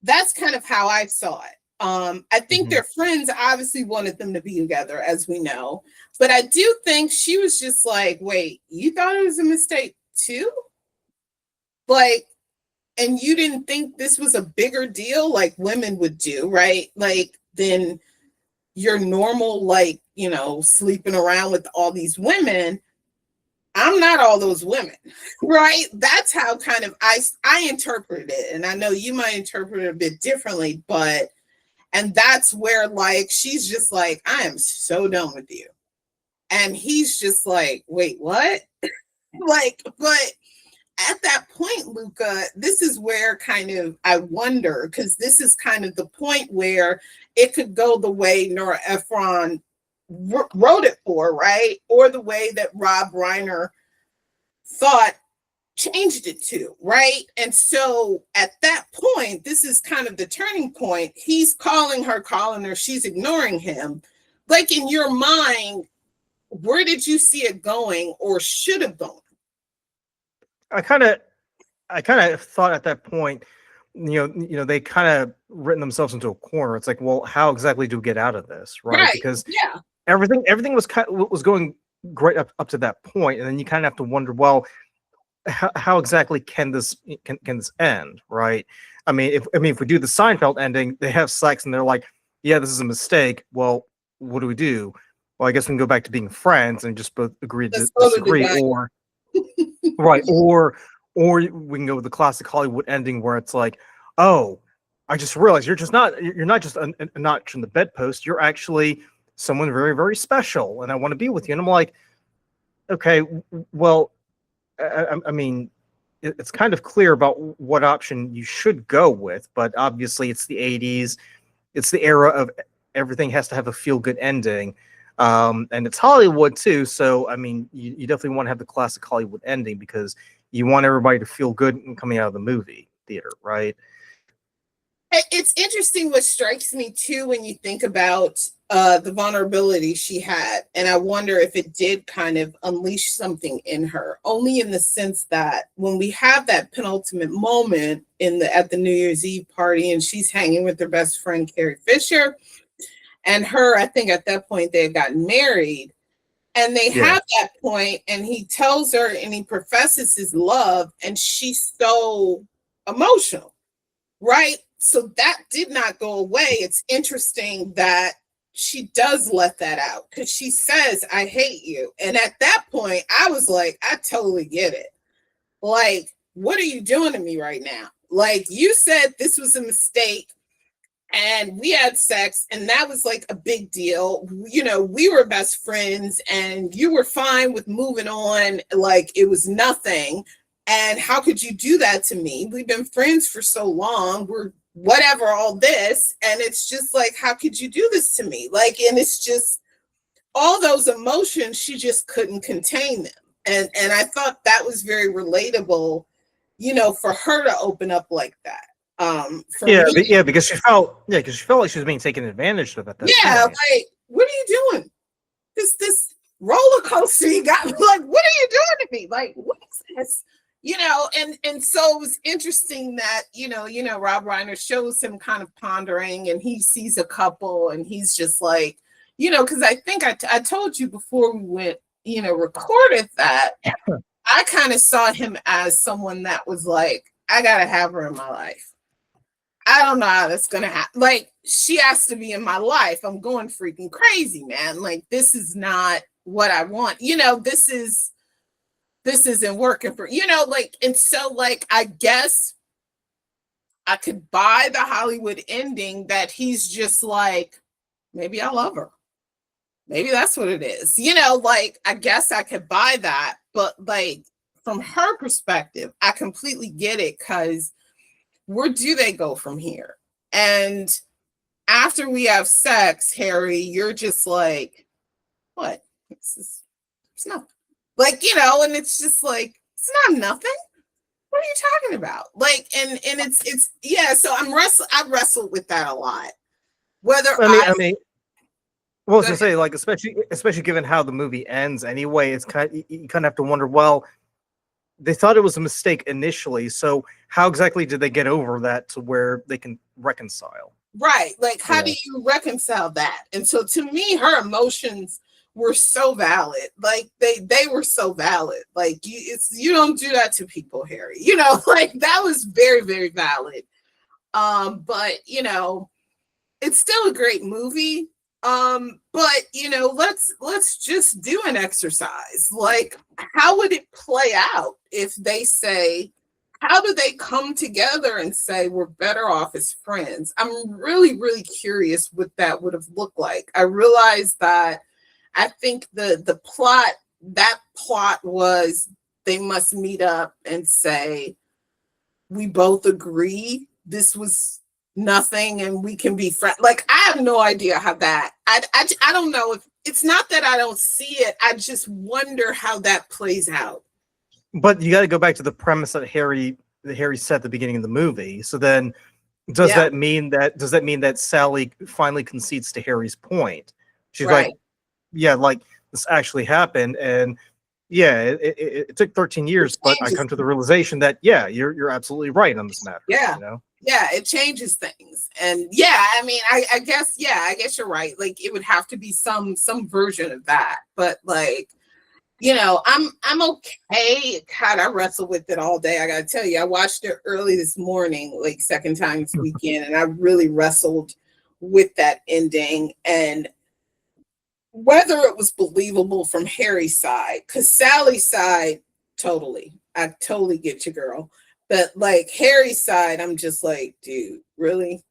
That's kind of how I saw it. I think their friends obviously wanted them to be together, as we know. But I do think she was just like, wait, you thought it was a mistake too? Like, and you didn't think this was a bigger deal like women would do, right? Like, than your normal, like, sleeping around with all these women. I'm not all those women, right? That's how kind of I interpret it. And I know you might interpret it a bit differently, but, and that's where like, she's just like, I am so done with you. And he's just like, wait, what? Like, but at that point, Luca, this is where kind of I wonder, because this is kind of the point where it could go the way Nora Ephron wrote it for, right? Or the way that Rob Reiner thought changed it to, right? And so at that point, this is kind of the turning point. He's calling her, she's ignoring him. Like in your mind, where did you see it going or should have gone? I kind of thought at that point, they kind of written themselves into a corner. It's like, well, how exactly do we get out of this, right? Because everything was going great up to that point, and then you kind of have to wonder, well, how exactly can this end, right? I mean, if we do the Seinfeld ending, they have sex and they're like, yeah, this is a mistake. Well, what do we do? Well, I guess we can go back to being friends and just both agree to disagree, or right, or we can go with the classic Hollywood ending where it's like, oh, I just realized you're not just a notch in the bedpost. You're actually someone very, very special, and I want to be with you. And I'm like, okay, well, I mean, it's kind of clear about what option you should go with, but obviously it's the 80s. It's the era of everything has to have a feel-good ending. And it's Hollywood too. So, I mean, you definitely want to have the classic Hollywood ending because you want everybody to feel good coming out of the movie theater, right? It's interesting what strikes me too when you think about the vulnerability she had, and I wonder if it did kind of unleash something in her, only in the sense that when we have that penultimate moment at the New Year's Eve party and she's hanging with her best friend Carrie Fisher, and her, I think at that point they had gotten married, and they have that point, and he tells her and he professes his love, and she's so emotional, right? So that did not go away. It's interesting that she does let that out because she says, I hate you. And at that point, I was like, I totally get it. Like, what are you doing to me right now? Like, you said this was a mistake and we had sex and that was like a big deal. You know, we were best friends and you were fine with moving on. Like, it was nothing. And how could you do that to me? We've been friends for so long. We're whatever, all this. And it's just like, how could you do this to me? Like, and it's just all those emotions, she just couldn't contain them. And I thought that was very relatable, you know, for her to open up like that. Because she felt like she was being taken advantage of at that point. Like, what are you doing? This roller coaster you got, like, what are you doing to me? Like, what is this? You know, and so it was interesting that, you know, Rob Reiner shows him kind of pondering and he sees a couple and he's just like, you know, because I think I told you before we went, you know, recorded that I kind of saw him as someone that was like, I got to have her in my life. I don't know how that's going to happen. Like, she has to be in my life. I'm going freaking crazy, man. Like, this is not what I want. You know, this isn't working for, you know, like, and so like, I guess I could buy the Hollywood ending that he's just like, maybe I love her. Maybe that's what it is. You know, like, I guess I could buy that, but like, from her perspective, I completely get it because where do they go from here? And after we have sex, Harry, you're just like, what? It's nothing. Like, you know, and it's just like, it's not nothing. What are you talking about? Like, and it's yeah. So I wrestled with that a lot. Whether I mean, well, I was gonna say, like, especially given how the movie ends anyway, it's you kind of have to wonder, well, they thought it was a mistake initially, so how exactly did they get over that to where they can reconcile? Right. Like, how do you reconcile that? And so to me, her emotions were so valid. Like, they were so valid. Like, you don't do that to people, Harry. You know, like, that was very, very valid. But you know, it's still a great movie. But let's just do an exercise. Like, how would it play out if they say, how do they come together and say we're better off as friends? I'm really, really curious what that would have looked like. I realized that I think the plot was they must meet up and say, we both agree this was nothing and we can be friends. Like, I have no idea how that, I don't know, if it's not that I don't see it, I just wonder how that plays out. But you got to go back to the premise that Harry said at the beginning of the movie. So then does that mean that Sally finally concedes to Harry's point? She's right. like, yeah, like this actually happened, and yeah, it took 13 years, but I come to the realization that you're absolutely right on this matter. Yeah, it changes things. And I mean, I guess you're right. Like, it would have to be some version of that. But like, I'm okay. God, I wrestled with it all day. I gotta tell you, I watched it early this morning, like second time this weekend, and I really wrestled with that ending and whether it was believable from Harry's side, because Sally's side, I totally get you, girl. But like Harry's side, I'm just like, dude, really?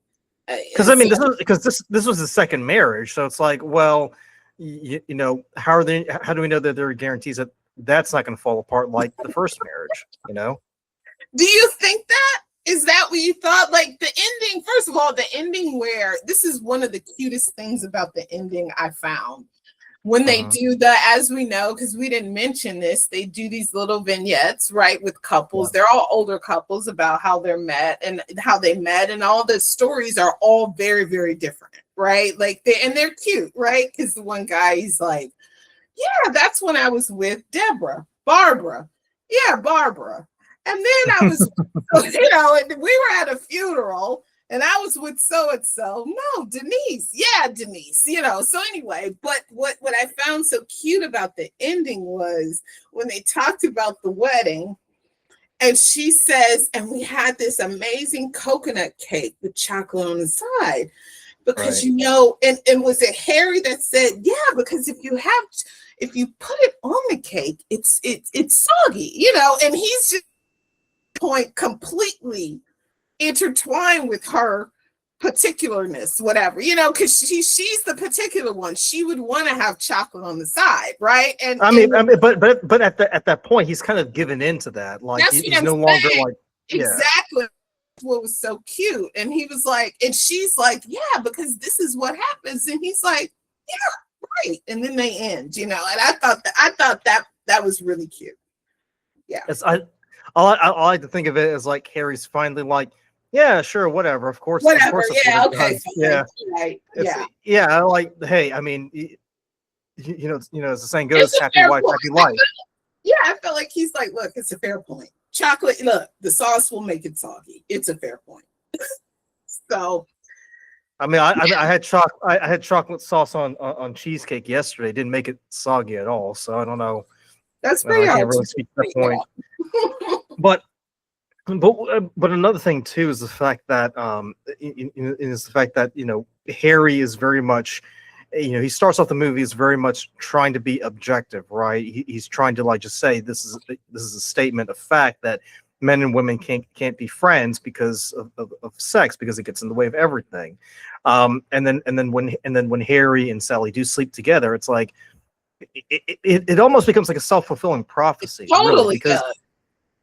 Because I mean, this was the second marriage, so it's like, well, how do we know that there are guarantees that that's not going to fall apart like the first marriage? Do you think that? Is that what you thought? Like the ending, first of all, the ending where this is one of the cutest things about the ending I found. When they do as we know, because we didn't mention this, they do these little vignettes, right, with couples. They're all older couples about how they met, and all the stories are all very, very different, right? Like they're cute, right? Because the one guy, he's like, yeah, that's when I was with Barbara. Yeah, Barbara. And then I was, and we were at a funeral. And I was with so-and-so. No, Denise. Yeah, Denise. So anyway, but what I found so cute about the ending was when they talked about the wedding, and she says, and we had this amazing coconut cake with chocolate on the side. Because and was it Harry that said, yeah, because if you put it on the cake, it's soggy, and he's just point completely intertwined with her particularness, whatever, because she's the particular one. She would want to have chocolate on the side, right? And I mean, but at that point, he's kind of given into that. Like he's no longer like exactly what was so cute. And he was like, and she's like, yeah, because this is what happens. And he's like, yeah, right. And then they end, and I thought that was really cute. Yeah. I like to think of it as like Harry's finally like, yeah, sure, whatever. Of course, yeah, okay, yeah, right, yeah. Like, hey, I mean, as the saying goes, happy wife, happy life. I felt like he's like, look, it's a fair point. Chocolate, look, the sauce will make it soggy. It's a fair point. So, I mean, I had chocolate sauce on cheesecake yesterday. Didn't make it soggy at all. So I don't know. That's pretty I can't really speak to that point. But another thing too is the fact that Harry is very much, he starts off the movie as very much trying to be objective, right? He's trying to like just say this is a statement of fact that men and women can't be friends because of sex, because it gets in the way of everything. And then when Harry and Sally do sleep together, it's like it almost becomes like a self-fulfilling prophecy. Totally, really,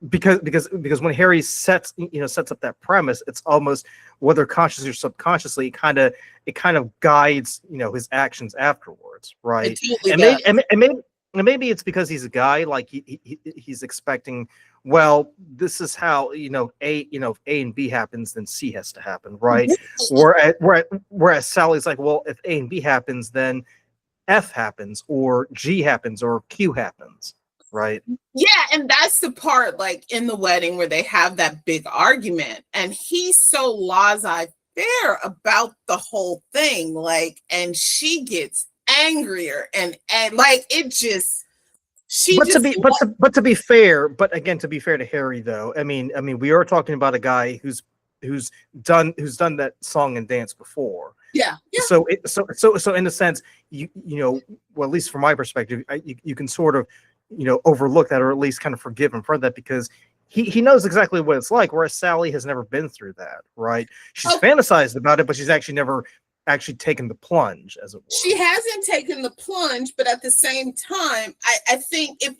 because when Harry sets up that premise, it's almost, whether consciously or subconsciously, it kind of guides his actions afterwards, right? And maybe it's because he's a guy, like he's expecting, well, this is how if A and B happens, then C has to happen, right? Whereas Sally's like, well, if A and B happens, then F happens, or G happens, or Q happens. Right. Yeah, and that's the part, like in the wedding, where they have that big argument, and he's so laissez-faire about the whole thing, like, and she gets angrier, and like it just. But to be fair to Harry, though, I mean, we are talking about a guy who's done that song and dance before. Yeah. Yeah. So in a sense, well, at least from my perspective, you can sort of, overlook that, or at least kind of forgive him for that, because he knows exactly what it's like, whereas Sally has never been through that, right? She's fantasized about it, but she's actually never actually taken the plunge, as it were. She hasn't taken the plunge, but at the same time, I think if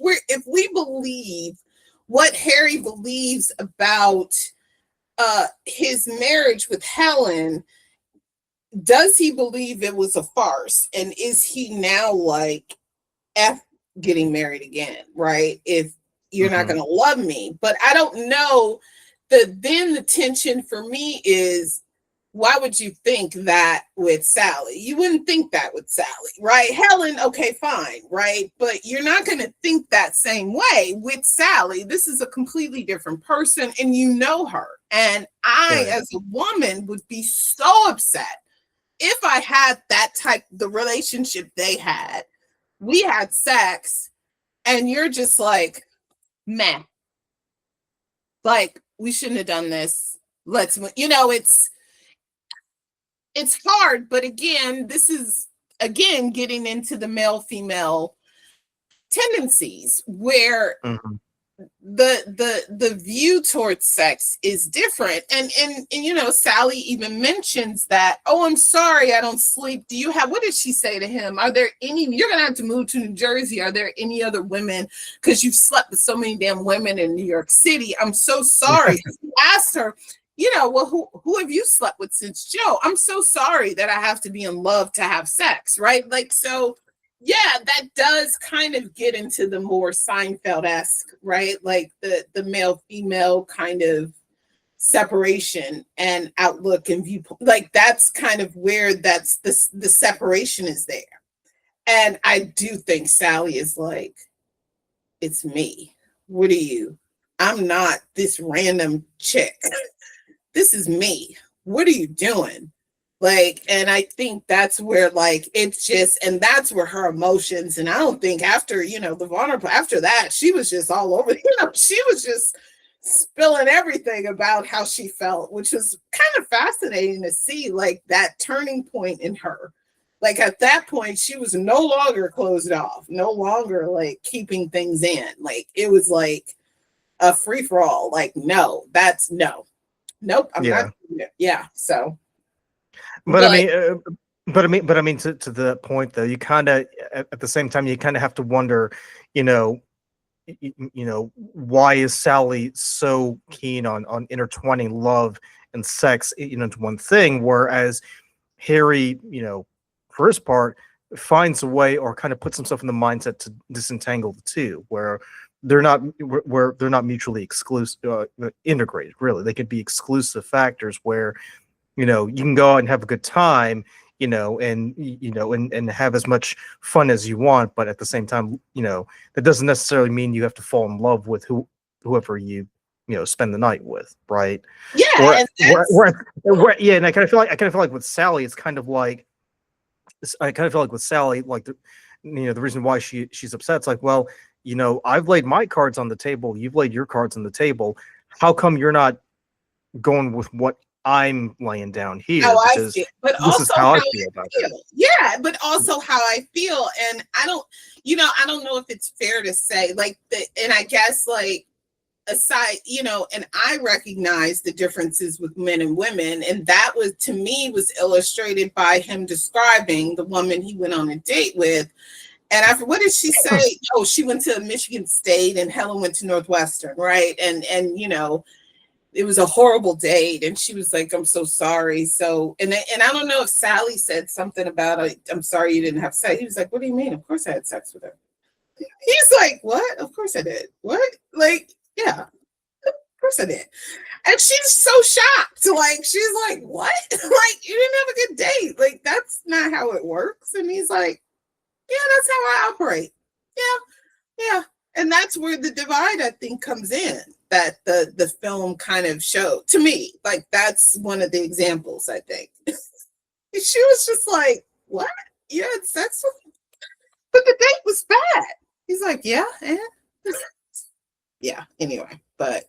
we believe what Harry believes about his marriage with Helen, does he believe it was a farce? And is he now like, F getting married again, right? If you're not going to love me. But I don't know. Then the tension for me is, why would you think that with Sally? You wouldn't think that with Sally, right? Helen, okay, fine, right? But you're not going to think that same way with Sally. This is a completely different person, and you know her. And I, as a woman, would be so upset if I had that type, the relationship they had. We had sex, and you're just like, meh. Like, we shouldn't have done this. It's hard, but again, this is getting into the male-female tendencies where the view towards sex is different. And Sally even mentions that, oh, I'm sorry, I don't sleep. What did she say to him? Are there any, you're gonna have to move to New Jersey, are there any other women, because you've slept with so many damn women in New York City? I'm so sorry. He asked her, well, who have you slept with since Joe? I'm so sorry that I have to be in love to have sex, right? Like, so yeah, that does kind of get into the more Seinfeld-esque, right? Like the male-female kind of separation and outlook and viewpoint. Like, that's kind of where the separation is there. And I do think Sally is like, it's me. What are you? I'm not this random chick. This is me. What are you doing? Like, and I think that's where, like, it's just, and that's where her emotions, and I don't think after, the vulnerable, after that, she was just all over, she was just spilling everything about how she felt, which was kind of fascinating to see, like, that turning point in her. Like, at that point, she was no longer closed off, no longer, like, keeping things in. Like, it was like a free-for-all. Like, no, that's no. Nope, I'm not. Yeah, so. But I mean, to the point though, you kind of, at the same time, you kind of have to wonder, why is Sally so keen on intertwining love and sex, into one thing, whereas Harry, for his part, finds a way, or kind of puts himself in the mindset to disentangle the two, where they're not mutually exclusive, integrated. Really, they could be exclusive factors where, you can go out and have a good time, and have as much fun as you want, but at the same time, that doesn't necessarily mean you have to fall in love with whoever you spend the night with, right? Yeah, and I kind of feel like with Sally, it's kind of like, with Sally, like the reason why she's upset, it's like, well, I've laid my cards on the table, you've laid your cards on the table. How come you're not going with what I'm laying down here? Because this is how I feel about it. Yeah, but also how I feel. And I don't know if it's fair to say, like, and I guess, like, aside, and I recognize the differences with men and women. And that was, to me, was illustrated by him describing the woman he went on a date with. And after, what did she say? Oh, she went to Michigan State and Helen went to Northwestern, right? And it was a horrible date, and she was like, I'm so sorry. So, and I don't know if Sally said something about, I'm sorry you didn't have sex. He was like, what do you mean? Of course I had sex with her. He's like, what? Of course I did. What? Like, yeah, of course I did. And she's so shocked. Like, she's like, what? Like, you didn't have a good date. Like, that's not how it works. And he's like, yeah, that's how I operate. Yeah. And that's where the divide, I think, comes in, that the film kind of showed to me. Like, that's one of the examples, I think. She was just like, what? You had sex with me? But the date was bad. He's like, yeah, and yeah, anyway, but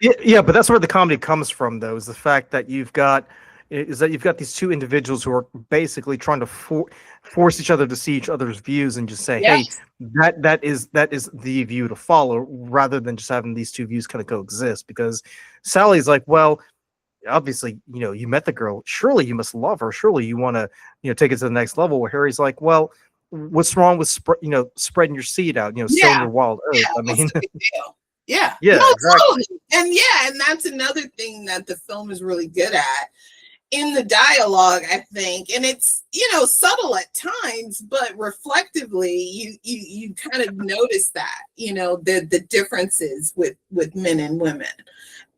yeah, but that's where the comedy comes from, though, is the fact that you've got, is that you've got these two individuals who are basically trying to force each other to see each other's views and just say, hey, Yes. that is the view to follow, rather than just having these two views kind of coexist. Because Sally's like, well, obviously, you met the girl, surely you must love her, surely you want to, take it to the next level. Where Harry's like, well, what's wrong with spreading your seed out, sowing Yeah. your wild oats? Yeah. I What's mean, the big deal? Yeah. yeah, No, exactly. totally. And that's another thing that the film is really good at in the dialogue, I think. And it's, subtle at times, but reflectively, you kind of notice that, the differences with men and women.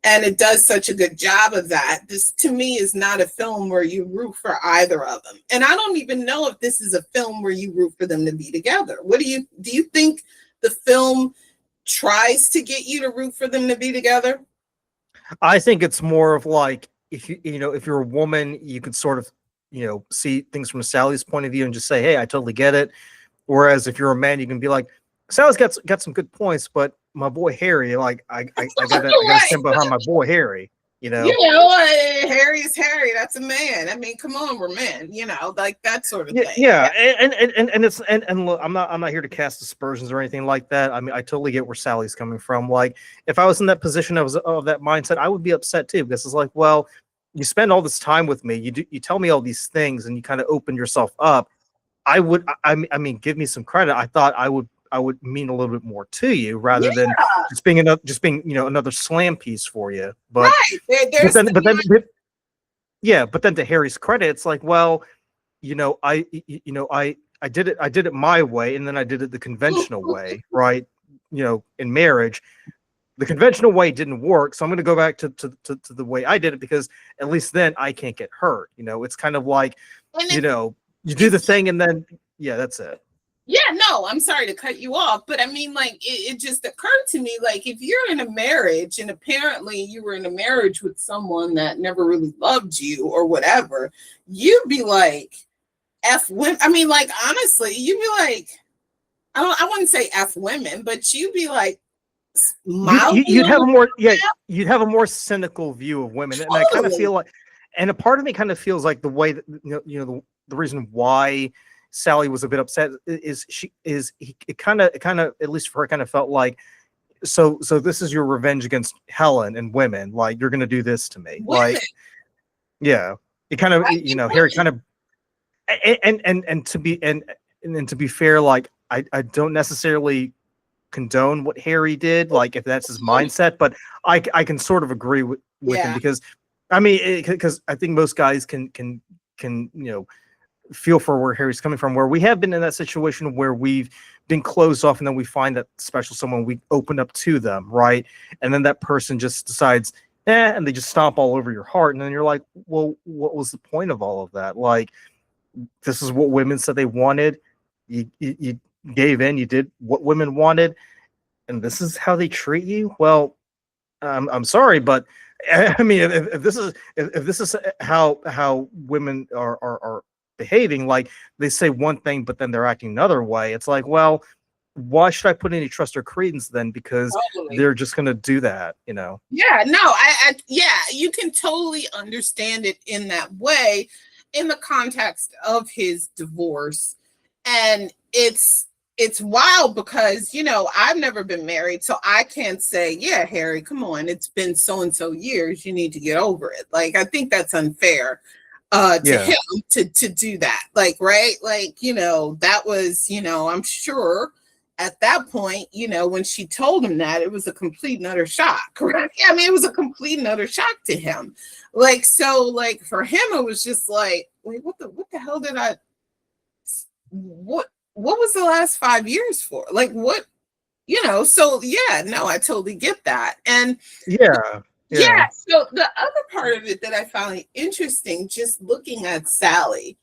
And it does such a good job of that. This, to me, is not a film where you root for either of them. And I don't even know if this is a film where you root for them to be together. Do you think the film tries to get you to root for them to be together? I think it's more of like, if if you're a woman, you could sort of, see things from Sally's point of view and just say, hey, I totally get it. Whereas if you're a man, you can be like, Sally's got some good points, but my boy Harry, like I gotta Right. stand behind my boy Harry. Harry is Harry. That's a man. I mean, come on, we're men. Like that sort of Yeah, thing. yeah, and it's and look, I'm not here to cast aspersions or anything like that. I mean, I totally get where Sally's coming from. Like, if I was in that position of that mindset, I would be upset too, because it's like, well, you spend all this time with me, you tell me all these things, and you kind of open yourself up. I mean, give me some credit. I thought I would mean a little bit more to you, rather than just being another slam piece for you. But right. but then to Harry's credit, it's like, well, I did it my way, and then I did it the conventional way, right? In marriage, the conventional way didn't work, so I'm going to go back to the way I did it, because at least then I can't get hurt. It's kind of like, you do the thing, and then that's it. Yeah, no, I'm sorry to cut you off, but I mean, like, it just occurred to me, like, if you're in a marriage and apparently you were in a marriage with someone that never really loved you or whatever, you'd be like, F women. I mean, like, honestly, you'd be like, I wouldn't say F women, but you'd be like, you'd have a more you'd have a more cynical view of women. And I kind of feel like, and a part of me kind of feels like the way that the reason why Sally was a bit upset is it kind of at least for her, kind of felt like, so this is your revenge against Helen and women, like you're gonna do this to me. Women. Like, yeah, it kind of Harry kind of, and to be fair, like I don't necessarily condone what Harry did, like if that's his mindset, but I can sort of agree with him, because I mean, because I think most guys can feel for where Harry's coming from, where we have been in that situation where we've been closed off, and then we find that special someone, we open up to them, right? And then that person just decides, and they just stomp all over your heart, and then you're like, well, what was the point of all of that? Like, this is what women said they wanted. You gave in, you did what women wanted, and this is how they treat you. Well, I'm sorry, but I mean, if this is how women are behaving, like they say one thing but then they're acting another way, it's like, well, why should I put any trust or credence then? Because they're just gonna do that. Yeah, no, I you can totally understand it in that way, in the context of his divorce. And it's wild because I've never been married, so I can't say, yeah, Harry, come on, it's been so and so years, you need to get over it. Like, I think that's unfair to him to do that. Like, right, like, that was, I'm sure at that point, when she told him that, it was a complete and utter shock, right? I mean, it was a complete and utter shock to him. Like, so, like, for him, it was just like, wait, what the hell did I, what was the last 5 years for? Like, what, so yeah, no, I totally get that. And yeah. So the other part of it that I found interesting, just looking at Sally,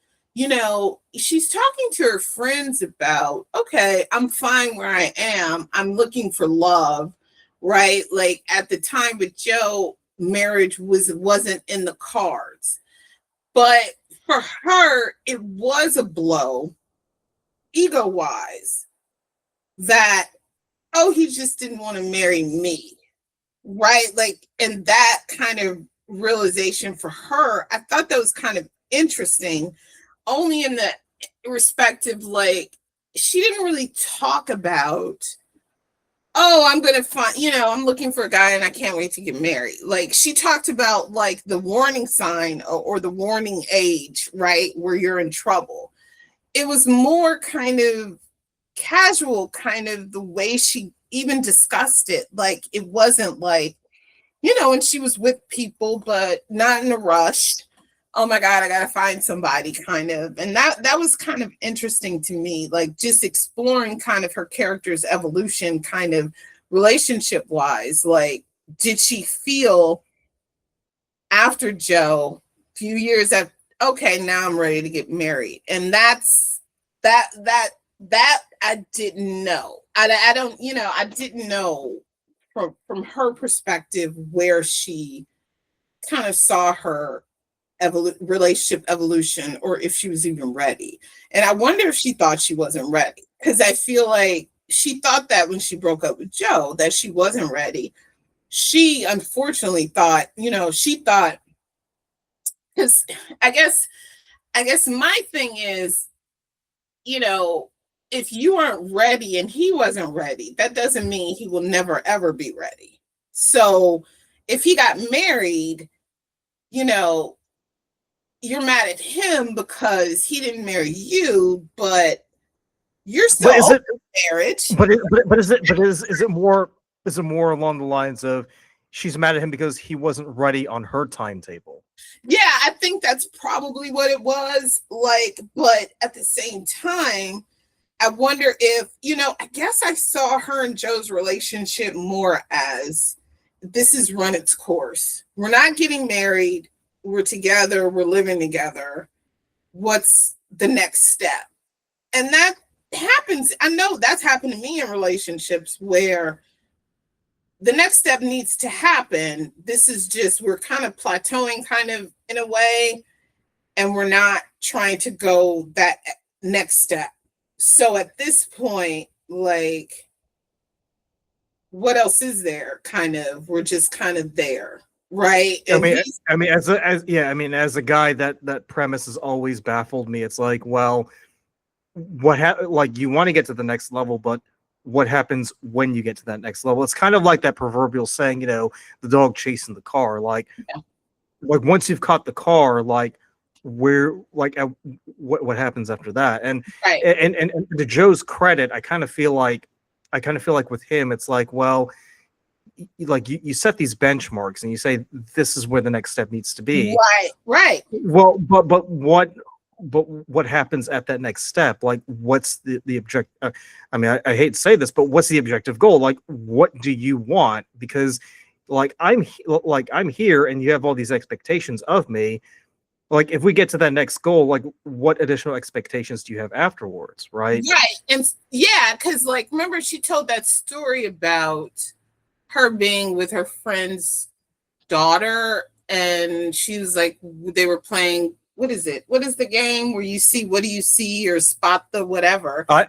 she's talking to her friends about, okay, I'm fine where I am. I'm looking for love, right? Like, at the time with Joe, marriage wasn't in the cards. But for her, it was a blow, ego-wise, that, oh, he just didn't want to marry me, right? Like, and that kind of realization for her. I thought that was kind of interesting, only in the respective, like, she didn't really talk about, oh, I'm gonna find, I'm looking for a guy and I can't wait to get married. Like, she talked about like the warning sign, or the warning age, right, where you're in trouble. It was more kind of casual, kind of the way she even discussed it. Like, it wasn't like, and she was with people, but not in a rush. Oh my God, I gotta find somebody, kind of. And that was kind of interesting to me, like just exploring kind of her character's evolution, kind of relationship wise. Like, did she feel after Joe, a few years after, okay, now I'm ready to get married? And that's that I didn't know. I don't, I didn't know from her perspective where she kind of saw her relationship evolution, or if she was even ready. And I wonder if she thought she wasn't ready, because I feel like she thought that when she broke up with Joe, that she wasn't ready. She unfortunately thought, she thought, because I guess my thing is, if you aren't ready and he wasn't ready, that doesn't mean he will never ever be ready. So if he got married, you're mad at him because he didn't marry you, but you're still open to marriage. Is it more along the lines of she's mad at him because he wasn't ready on her timetable? Yeah, I think that's probably what it was. Like, but at the same time, I wonder if, I guess I saw her and Joe's relationship more as, this has run its course. We're not getting married. We're together. We're living together. What's the next step? And that happens. I know that's happened to me in relationships where the next step needs to happen. This is just, we're kind of plateauing kind of in a way, and we're not trying to go that next step. So at this point, like, what else is there? Kind of, we're just kind of there, right? And as a guy, that premise has always baffled me. It's like, well, like, you want to get to the next level, but what happens when you get to that next level? It's kind of like that proverbial saying, the dog chasing the car. Like, like once you've caught the car, like, where, like, what happens after that? And right. and to Joe's credit, I kind of feel like with him, it's like, well, like, you set these benchmarks and you say this is where the next step needs to be. Right. Well, but what happens at that next step? Like, what's the objective? I mean, I hate to say this, but what's the objective goal? Like, what do you want? Because, like, I'm here and you have all these expectations of me. Like, if we get to that next goal, like, what additional expectations do you have afterwards? Right. And yeah, because, like, remember she told that story about her being with her friend's daughter, and she was like, they were playing, what is it? What is the game where you see, what do you see, or spot the whatever? I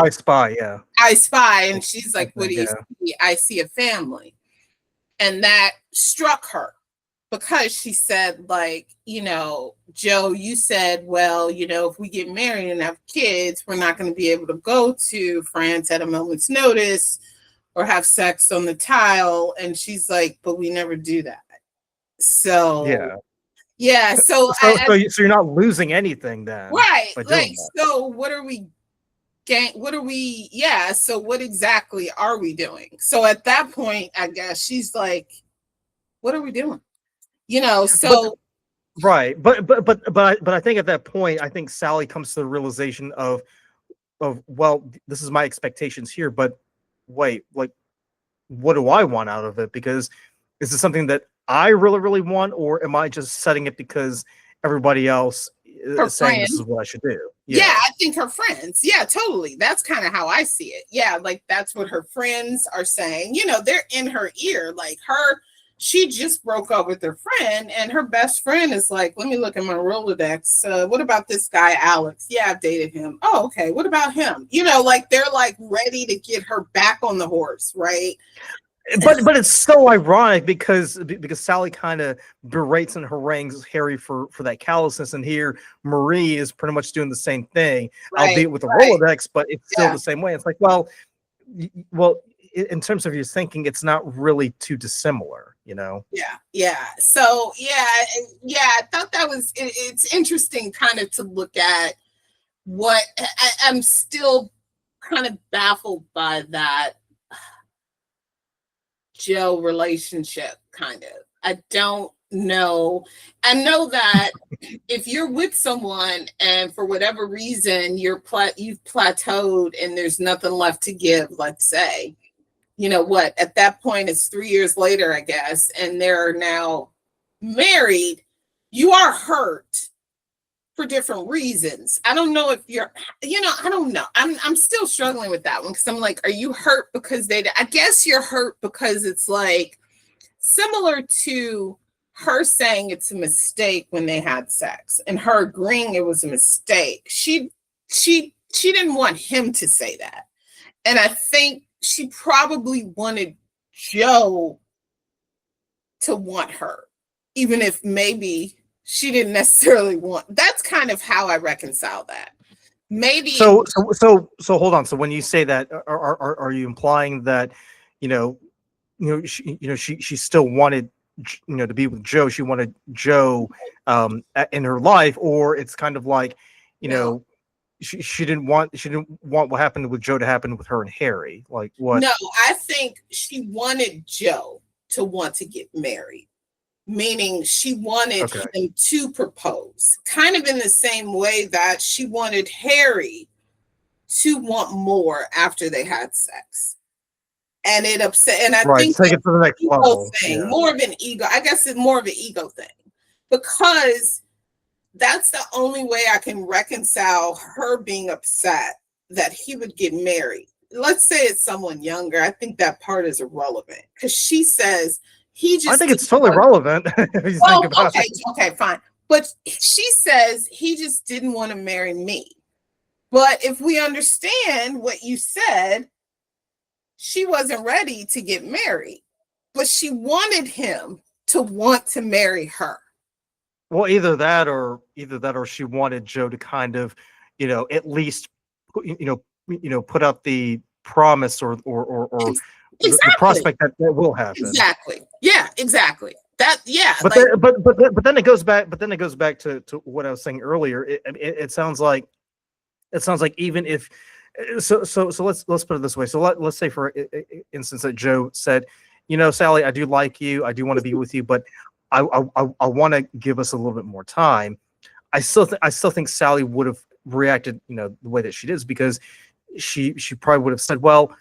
spy, yeah. I spy, and she's like, what do you see? I see a family. And that struck her, because she said, like, Joe, you said, well, if we get married and have kids, we're not going to be able to go to France at a moment's notice or have sex on the tile. And she's like, but we never do that. So so you're not losing anything then, right? Like, so what are we? So what exactly are we doing? So at that point, I guess she's like, what are we doing? So right. But I think at that point, I think Sally comes to the realization of, well, this is my expectations here, but wait, like, what do I want out of it? Because is this something that I really, really want, or am I just setting it because everybody else is saying this is what I should do? Yeah, I think her friends. Yeah, totally. That's kind of how I see it. Yeah, like, that's what her friends are saying. They're in her ear. Like, she just broke up with her friend, and her best friend is like, let me look at my Rolodex. What about this guy, Alex? Yeah, I've dated him. Oh, okay. What about him? Like, they're like ready to get her back on the horse, right? but it's so ironic because Sally kind of berates and harangues Harry for that callousness, and here Marie is pretty much doing the same thing, albeit with a Rolodex, but it's still the same way. It's like, well, in terms of your thinking, it's not really too dissimilar, you know? Yeah. So I thought that was it's interesting, kind of to look at what I'm still kind of baffled by that Joe relationship, kind of. I don't know. I know that if you're with someone and for whatever reason you've plateaued and there's nothing left to give, let's say, you know what, at that point it's 3 years later, I guess, and they're now married, you are hurt for different reasons. I don't know if you're, I don't know. I'm still struggling with that one, because I'm like, are you hurt because I guess you're hurt because it's like similar to her saying it's a mistake when they had sex and her agreeing it was a mistake. She didn't want him to say that. And I think she probably wanted Joe to want her, even if maybe she didn't necessarily want. That's kind of how I reconcile that. Maybe. So hold on. So when you say that, are you implying that, she still wanted, to be with Joe? She wanted Joe in her life, or it's kind of like, No. She didn't want what happened with Joe to happen with her and Harry. Like what? No, I think she wanted Joe to want to get married. Meaning she wanted him to propose, kind of in the same way that she wanted Harry to want more after they had sex. And it upset, and I think take it to the next level. Thing, more of an ego. I guess it's more of an ego thing, because that's the only way I can reconcile her being upset that he would get married. Let's say it's someone younger. I think that part is irrelevant, because she says, I think it's totally relevant. Okay, fine. But she says he just didn't want to marry me. But if we understand what you said, she wasn't ready to get married, but she wanted him to want to marry her. Well, either that or she wanted Joe to kind of, at least, put out the promise or the prospect that will happen. Exactly. Yeah, exactly. That, yeah. But then it goes back. But then it goes back to what I was saying earlier. It sounds like even if so let's put it this way. So let's say, for instance, that Joe said, Sally, I do like you. I do want to be with you, but I want to give us a little bit more time. I still think Sally would have reacted, the way that she did, because she probably would have said, well,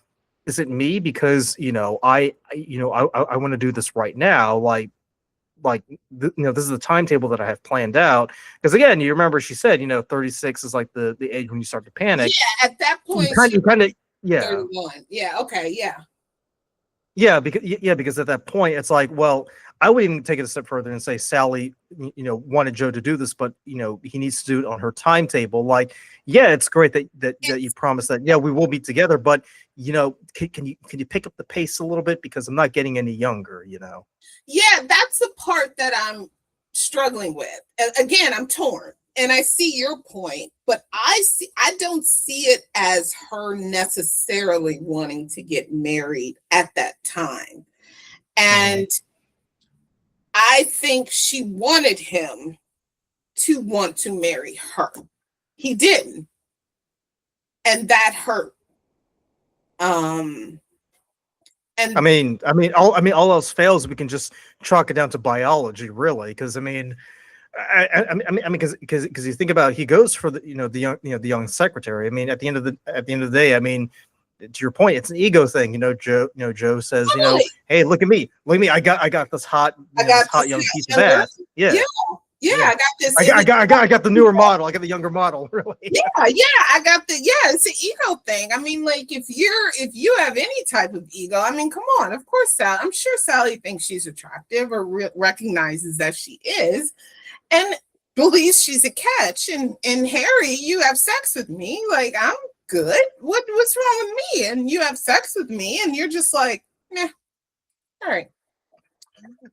is it me? Because, I want to do this right now. This is the timetable that I have planned out. Because again, you remember she said, 36 is like the age when you start to panic. Yeah, at that point, you kind of, 31. Yeah. Okay. Yeah. Yeah, because at that point it's like, well, I would even take it a step further and say Sally, wanted Joe to do this, but he needs to do it on her timetable. Like, yeah, it's great that you promised that, yeah, we will be together, but can you pick up the pace a little bit, because I'm not getting any younger, Yeah, that's the part that I'm struggling with. Again, I'm torn. And I see your point, but I don't see it as her necessarily wanting to get married at that time. And I think she wanted him to want to marry her. He didn't. And that hurt. And all else fails, we can just chalk it down to biology, really, because because you think about it, he goes for the young secretary. I mean, at the end of the day, I mean, to your point, it's an ego thing. Joe says, hey, look at me, I got this hot, hot young piece of ass. Yeah. I got this. I got the newer model. I got the younger model. Really. Yeah. I got the. Yeah, it's an ego thing. I mean, like if you have any type of ego, I mean, come on. Of course, Sally. I'm sure Sally thinks she's attractive or recognizes that she is, and believes she's a catch. And Harry, you have sex with me. Like, I'm good. What's wrong with me? And you have sex with me, and you're just like, nah. All right.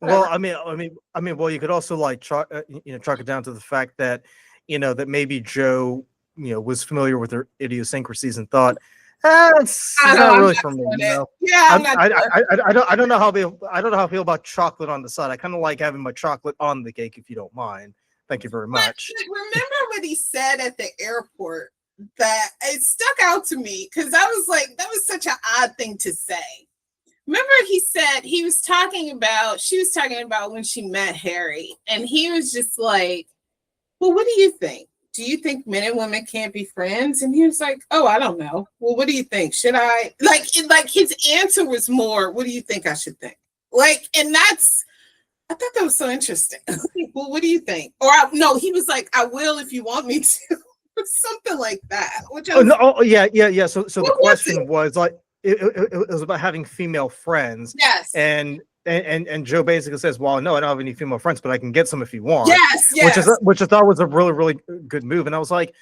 Well, Whatever. well, you could also like chalk it down to the fact that that maybe Joe was familiar with her idiosyncrasies and thought, this I is know, not I'm really not for me. doing it. Yeah, I'm not doing it. I don't know how I feel about chocolate on the side. I kind of like having my chocolate on the cake, if you don't mind. Thank you very much. But remember what he said at the airport? That it stuck out to me because I was like, that was such an odd thing to say. Remember, he said she was talking about when she met Harry, and he was just like, well, what do you think? Do you think men and women can't be friends? And he was like, oh, I don't know. Well, what do you think? Should I like his answer was more, what do you think I should think? Like, and I thought that was so interesting. Well, what do you think? Or no, he was like, I will if you want me to, or something like that. Which I was, Yeah. So the what was question it? was like, it was about having female friends, Yes. and Joe basically says, well, no, I don't have any female friends, but I can get some if you want. Yes. Which I thought was a really, really good move. And I was like,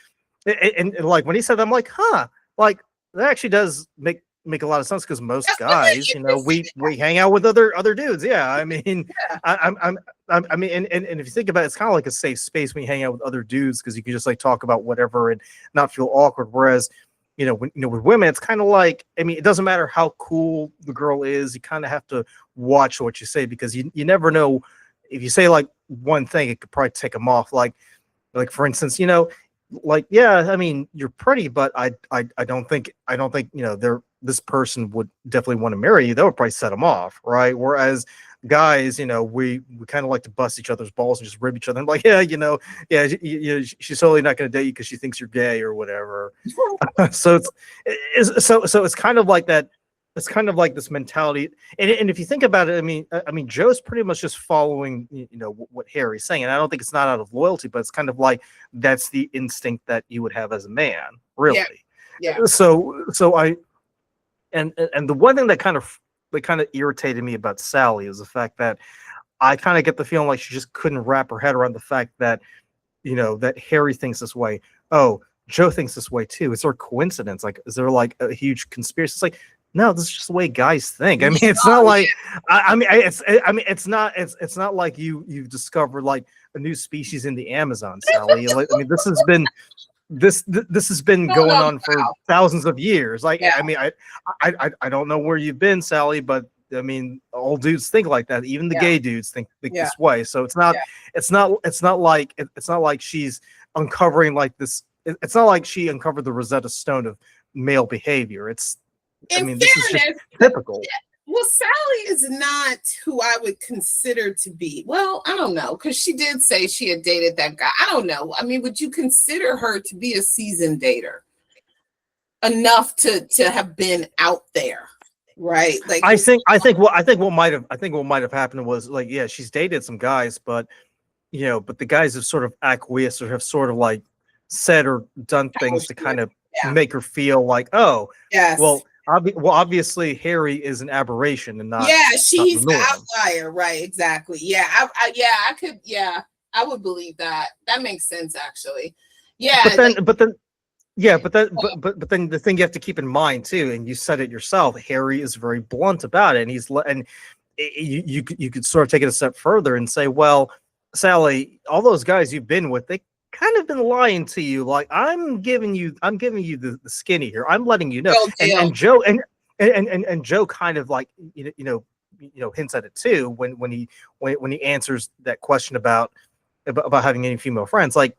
and like when he said that, I'm like, huh, like that actually does make a lot of sense, because most That's guys, really we hang out with other dudes. Yeah. I mean, yeah. I mean, and if you think about it, it's kind of like a safe space when you hang out with other dudes, because you can just like talk about whatever and not feel awkward. Whereas, when with women, it's kind of like, I mean, it doesn't matter how cool the girl is, you kind of have to watch what you say, because you never know, if you say like one thing, it could probably tick them off. Like for instance, like, yeah, I mean, you're pretty, but I don't think this person would definitely want to marry you. That would probably set them off, right? Whereas guys, we kind of like to bust each other's balls and just rib each other. I'm like, yeah, she's totally not going to date you because she thinks you're gay or whatever. So it's kind of like that. It's kind of like this mentality, and if you think about it, I mean, Joe's pretty much just following, what Harry's saying, and I don't think it's not out of loyalty, but it's kind of like that's the instinct that you would have as a man, really. Yeah. So I, and the one thing that kind of irritated me about Sally is the fact that I kind of get the feeling like she just couldn't wrap her head around the fact that that Harry thinks this way. Oh, Joe thinks this way too. Is there a coincidence? Like, is there like a huge conspiracy? It's like, no, this is just the way guys think. I mean, it's not like it's not like you've discovered like a new species in the Amazon, Sally. Like, I mean, this has been going on for thousands of years. Like, Yeah. I mean, I don't know where you've been, Sally, but I mean, all dudes think like that. Even the gay dudes think this way. So it's not like she's uncovering like this. It's not like she uncovered the Rosetta Stone of male behavior. This is just typical. Well, Sally is not who I would consider to be. Well, I don't know, because she did say she had dated that guy. I don't know. I mean, would you consider her to be a seasoned dater enough to have been out there, right? Like, I think what might have happened was, like, yeah, she's dated some guys, but but the guys have sort of acquiesced or have sort of like said or done things to kind of make her feel like, oh, yes. Well, obviously Harry is an aberration and not. Yeah, she's not the the norm. outlier, right? Exactly. Yeah, I could. Yeah, I would believe that. That makes sense, actually. Yeah, but then the thing you have to keep in mind too, and you said it yourself, Harry is very blunt about it, and you could sort of take it a step further and say, well, Sally, all those guys you've been with, they kind of been lying to you. Like, I'm giving you the skinny here. I'm letting you know. And Joe and Joe kind of like hints at it too when he answers that question about having any female friends. Like,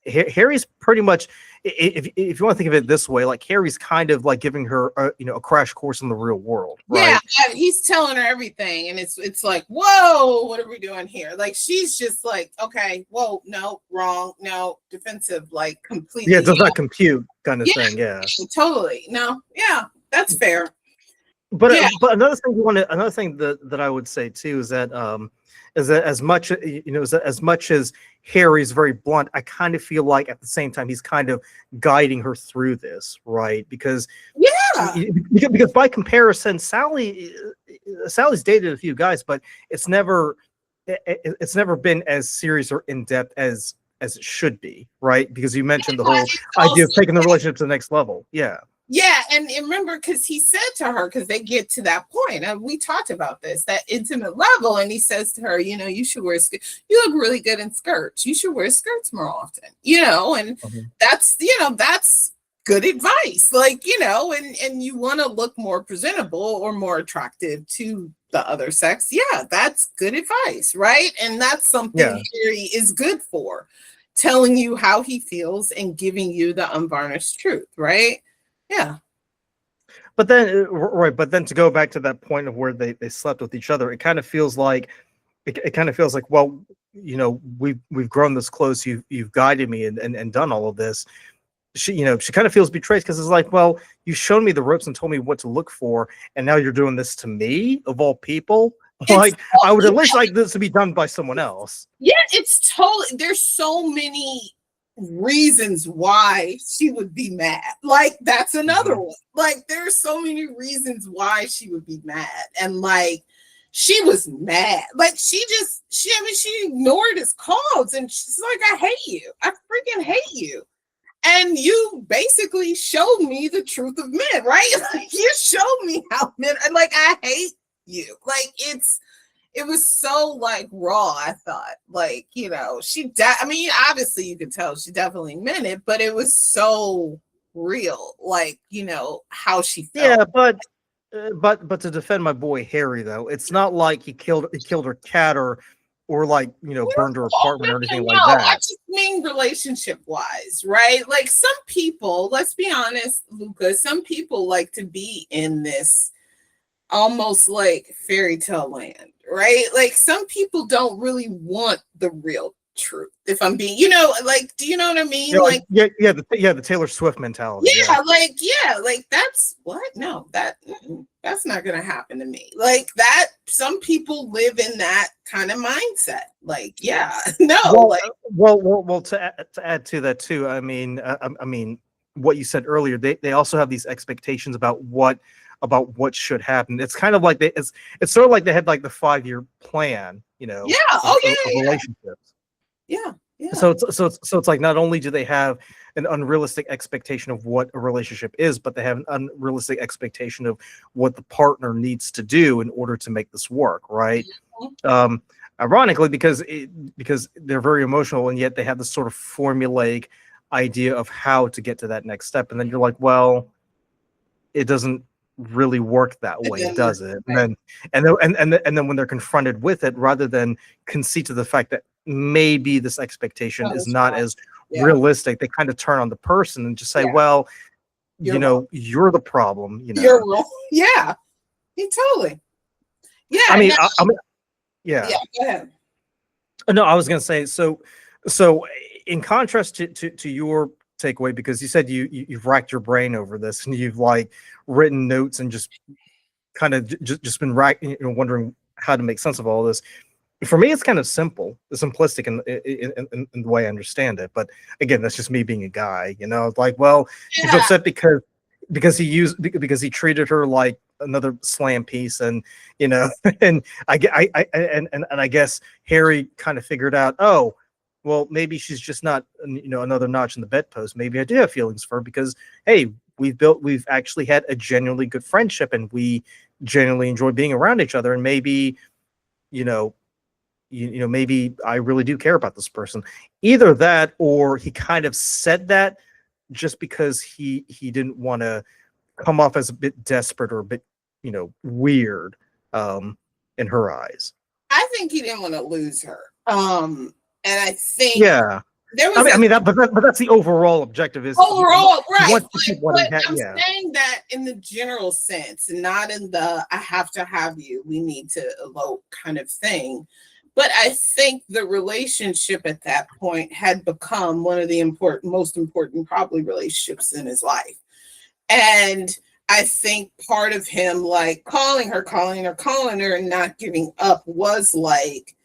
Harry's pretty much, if you want to think of it this way, like Harry's kind of like giving her a crash course in the real world, right? Yeah, he's telling her everything, and it's like, whoa, what are we doing here? Like, she's just like, okay, whoa, no, wrong, no, defensive, like completely. Yeah, it does not compute kind of thing. Yeah, totally. No, yeah, that's fair. But another thing that I would say too is that as much as much as Harry's very blunt, I kind of feel like at the same time he's kind of guiding her through this, right? Because by comparison, Sally's dated a few guys, but it's never been as serious or in depth as it should be, right? Because you mentioned the whole idea of taking the relationship to the next level. Yeah. Yeah, and remember, because he said to her, because they get to that point, and we talked about this, that intimate level, and he says to her, you should wear skirts. You look really good in skirts. You should wear skirts more often, and Mhm. that's good advice. Like, and you want to look more presentable or more attractive to the other sex. Yeah, that's good advice, right? And that's something Yeah. Harry is good for, telling you how he feels and giving you the unvarnished truth, right? Yeah. But then, right. But then to go back to that point of where they slept with each other, it kind of feels like it kind of feels like, well, we've grown this close. You've guided me and done all of this. She kind of feels betrayed because it's like, well, you've shown me the ropes and told me what to look for, and now you're doing this to me of all people. It's Like, I would at least like this to be done by someone else. yeah, it's totally, there's so many reasons why she would be mad. Like, that's another Mhm. one. Like, there's so many reasons why she would be mad. And like, she was mad. Like, she ignored his calls and she's like, I hate you. I freaking hate you. And you basically showed me the truth of men, right? Like, you showed me how men, like, I hate you. Like, it was so like raw. I thought, like, I mean, obviously you could tell she definitely meant it, but it was so real, like, how she felt. Yeah, but to defend my boy Harry, though, it's not like he killed her cat or like burned her apartment or anything like I that. just mean relationship wise, right? Like, some people, let's be honest, Luca, some people like to be in this almost like fairy tale land, right? Like, some people don't really want the real truth. If I'm being, like, do you know what I mean? Like, Like, the Taylor Swift mentality. Yeah. like that's what? No, that's not gonna happen to me. Like that, some people live in that kind of mindset. Like, yeah, no, Well, like, to add to that too. I mean, what you said earlier. They also have these expectations about what should happen. It's kind of like it's sort of like they had like the 5-year plan, yeah, of, oh of relationships. yeah, yeah, So it's like not only do they have an unrealistic expectation of what a relationship is, but they have an unrealistic expectation of what the partner needs to do in order to make this work, right? yeah. Um, Ironically, because they're very emotional, and yet they have this sort of formulaic idea of how to get to that next step, and then you're like, well, it doesn't really work that And way, then does it? And right. then and then when they're confronted with it, rather than concede to the fact that maybe this expectation Oh, is that's not wrong. as Yeah, realistic, they kind of turn on the person and just say, yeah, well, you're wrong. you're the problem. You're wrong. Yeah, you totally. I Yeah, mean, no, yeah. yeah. Go ahead. No, I was gonna say, so in contrast to your takeaway, because you said you've racked your brain over this and you've like written notes and just kind of just been wondering how to make sense of all this. For me, it's kind of simple, simplistic in the way I understand it. But again, that's just me being a guy, like, well, she's Yeah. upset because he treated her like another slam piece, and and I guess Harry kind of figured out, oh, well, maybe she's just not another notch in the bedpost. Maybe I do have feelings for her because, hey, we've actually had a genuinely good friendship, and we genuinely enjoy being around each other, and maybe you know maybe I really do care about this person. Either that, or he kind of said that just because he didn't want to come off as a bit desperate or a bit weird, um in her eyes. I think he didn't want to lose her. And I think Yeah. there I was mean, a but that's the overall objective. Is overall, he right? wants to keep what he But had. I'm Yeah. saying that in the general sense, not in the I have to have you, we need to elope kind of thing. But I think the relationship at that point had become one of the most important, probably, relationships in his life. And I think part of him, like, calling her, and not giving up was like,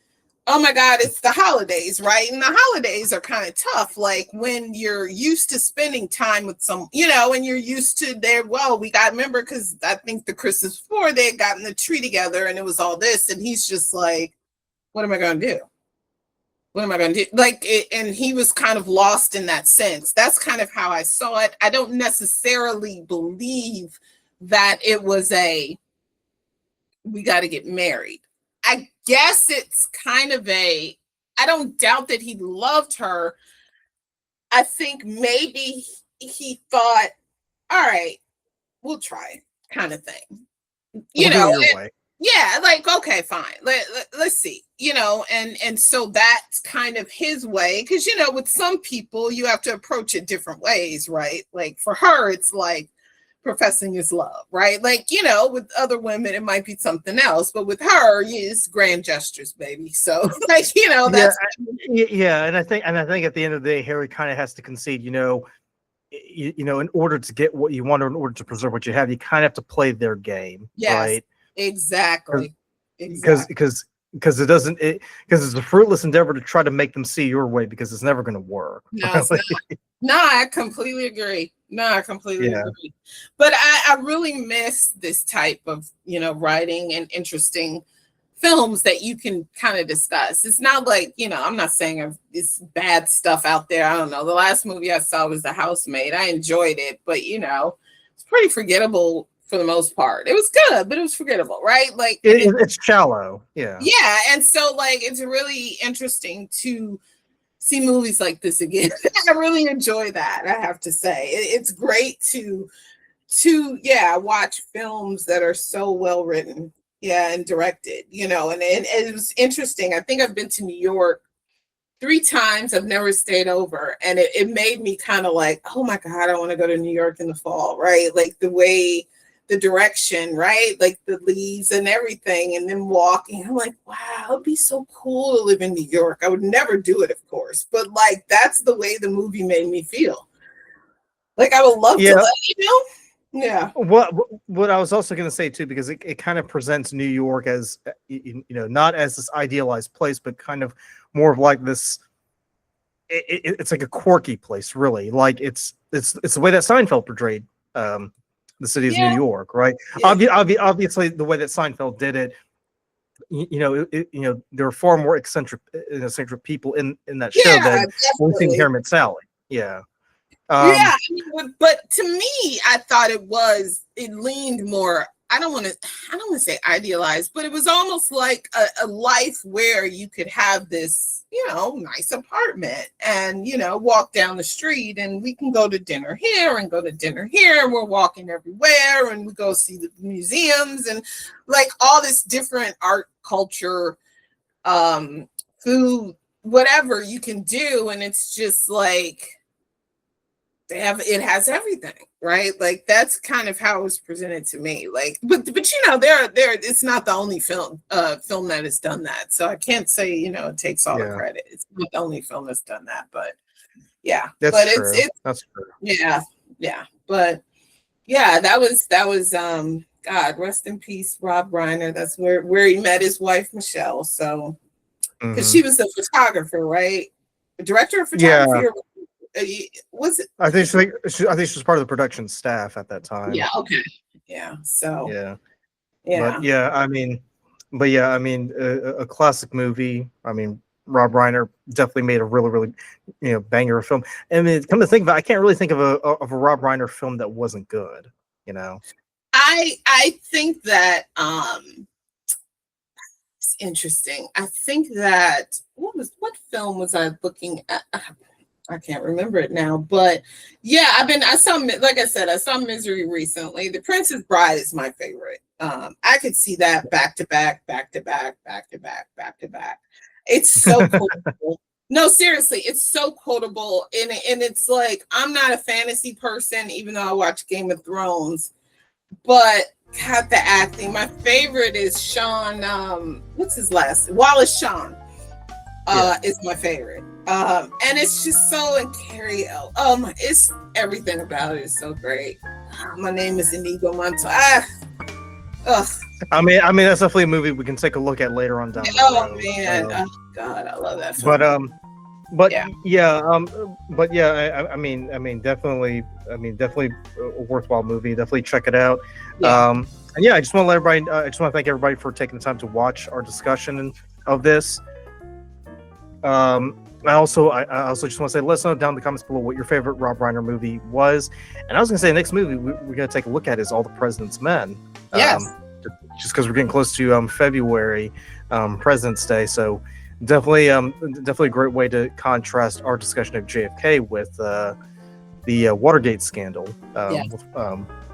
oh my God, it's the holidays, right? And the holidays are kind of tough. Like, when you're used to spending time with and you're used to we got, remember, because I think the Christmas before they had gotten the tree together and it was all this. And he's just like, what am I going to do? what am I going to do? Like, and he was kind of lost in that sense. That's kind of how I saw it. I don't necessarily believe that it was we got to get married. I guess it's kind of I don't doubt that he loved her. I think maybe he thought, all right, we'll try, kind of thing. You We'll know, do it your way. yeah, like, okay, fine. Let's see, you know, and so that's kind of his way. Cause you know, with some people you have to approach it different ways, right? Like for her, it's like professing his love, right? Like, you know, with other women, it might be something else, but with her, it's grand gestures, baby. So like, you know, that's yeah. And I think at the end of the day, Harry kind of has to concede, you know, in order to get what you want or in order to preserve what you have, you kind of have to play their game, yes, right? Exactly. Because it doesn't because it's a fruitless endeavor to try to make them see your way because it's never going to work. No, it's not. No, I completely agree. Agree. But I really miss this type of, you know, writing and interesting films that you can kind of discuss. It's not like, you know, I'm not saying it's bad stuff out there. I don't know. The last movie I saw was The Housemaid. I enjoyed it, but you know, it's pretty forgettable for the most part. It was good, but it was forgettable, right? Like it's shallow. Yeah. And so like it's really interesting to see movies like this again. I really enjoy that, I have to say. It's great to watch films that are so well written, and directed, you know, and it was interesting. I think I've been to New York 3 times. I've never stayed over, and it made me kind of like, oh my God, I want to go to New York in the fall, right? Like the way, the direction, right? Like the leaves and everything, and then walking. I'm like, wow, it'd be so cool to live in New York. I would never do it, of course, but like that's the way the movie made me feel. Like I would love to let you know. Yeah. What I was also going to say too, because it kind of presents New York as, you know, not as this idealized place, but kind of more of like this. It's like a quirky place, really. Like it's the way that Seinfeld portrayed the city of New York, right? Yeah. Obviously, the way that Seinfeld did it, you know, there are far more eccentric people in that show than we see here in Sally. Yeah. I mean, but to me, I thought it leaned more, I don't want to say idealized, but it was almost like a life where you could have this, you know, nice apartment and, you know, walk down the street and we can go to dinner here and go to dinner here. And we're walking everywhere and we go see the museums and like all this different art, culture, food, whatever you can do. And it's just like, it has everything, right? Like that's kind of how it was presented to me. Like, but you know, there it's not the only film that has done that. So I can't say, you know, it takes all the credit. It's not the only film that's done that, but yeah, that's true. That's true. Yeah. But yeah, that was God, rest in peace, Rob Reiner. That's where he met his wife Michelle. So because she was a photographer, right? A director of photography. Was it? I think she was part of the production staff at that time. Yeah. Okay. Yeah. So. Yeah. Yeah. But I mean, a classic movie. I mean, Rob Reiner definitely made a really, really, you know, banger of film. I mean, come to think of it, I can't really think of a Rob Reiner film that wasn't good. You know. I think that it's interesting. I think that what film was I looking at? I can't remember it now, but yeah, I saw Misery recently. The Princess Bride is my favorite. I could see that back to back. It's so quotable. No, seriously, it's so quotable, and it's like I'm not a fantasy person, even though I watch Game of Thrones. But God, the acting. My favorite is Sean. What's his last? Wallace Shawn. Is my favorite. And it's just so, and Carrie, it's everything about it is so great. My name is Inigo Montoya. I mean, that's definitely a movie we can take a look at later on down the road. Oh man, God, I love that film. I mean, definitely a worthwhile movie. Definitely check it out. And yeah, I just want to thank everybody for taking the time to watch our discussion of this. I also just want to say, let us know down in the comments below what your favorite Rob Reiner movie was. And I was going to say, the next movie we're going to take a look at is All the President's Men. Yes. Just because we're getting close to February, President's Day, so definitely a great way to contrast our discussion of JFK with the Watergate scandal. With,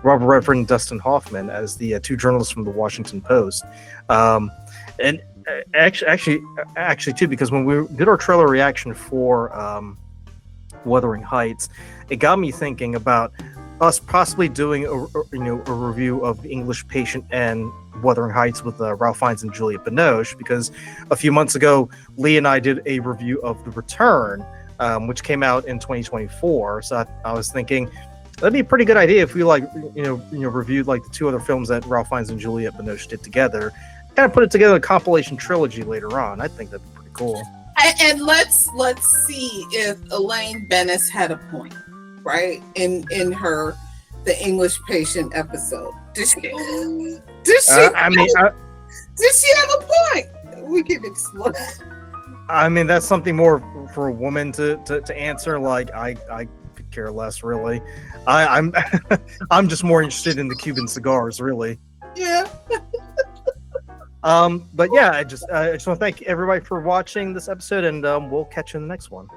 Robert Redford and Dustin Hoffman as the two journalists from the Washington Post, and actually too, because when we did our trailer reaction for Wuthering Heights, it got me thinking about us possibly doing a review of The English Patient and Wuthering Heights with Ralph Fiennes and Juliette Binoche, because a few months ago Lee and I did a review of The Return, which came out in 2024. So I was thinking that'd be a pretty good idea if we reviewed like the two other films that Ralph Fiennes and Juliette Binoche did together, kind of put it together a compilation trilogy later on. I think that'd be pretty cool. And let's see if Elaine Bennis had a point, right? In her The English Patient episode. Did she have a point? We can explore. I mean, that's something more for a woman to answer. Like, I could care less, really. I'm I'm just more interested in the Cuban cigars, really. Yeah. But yeah, I just want to thank everybody for watching this episode, and we'll catch you in the next one.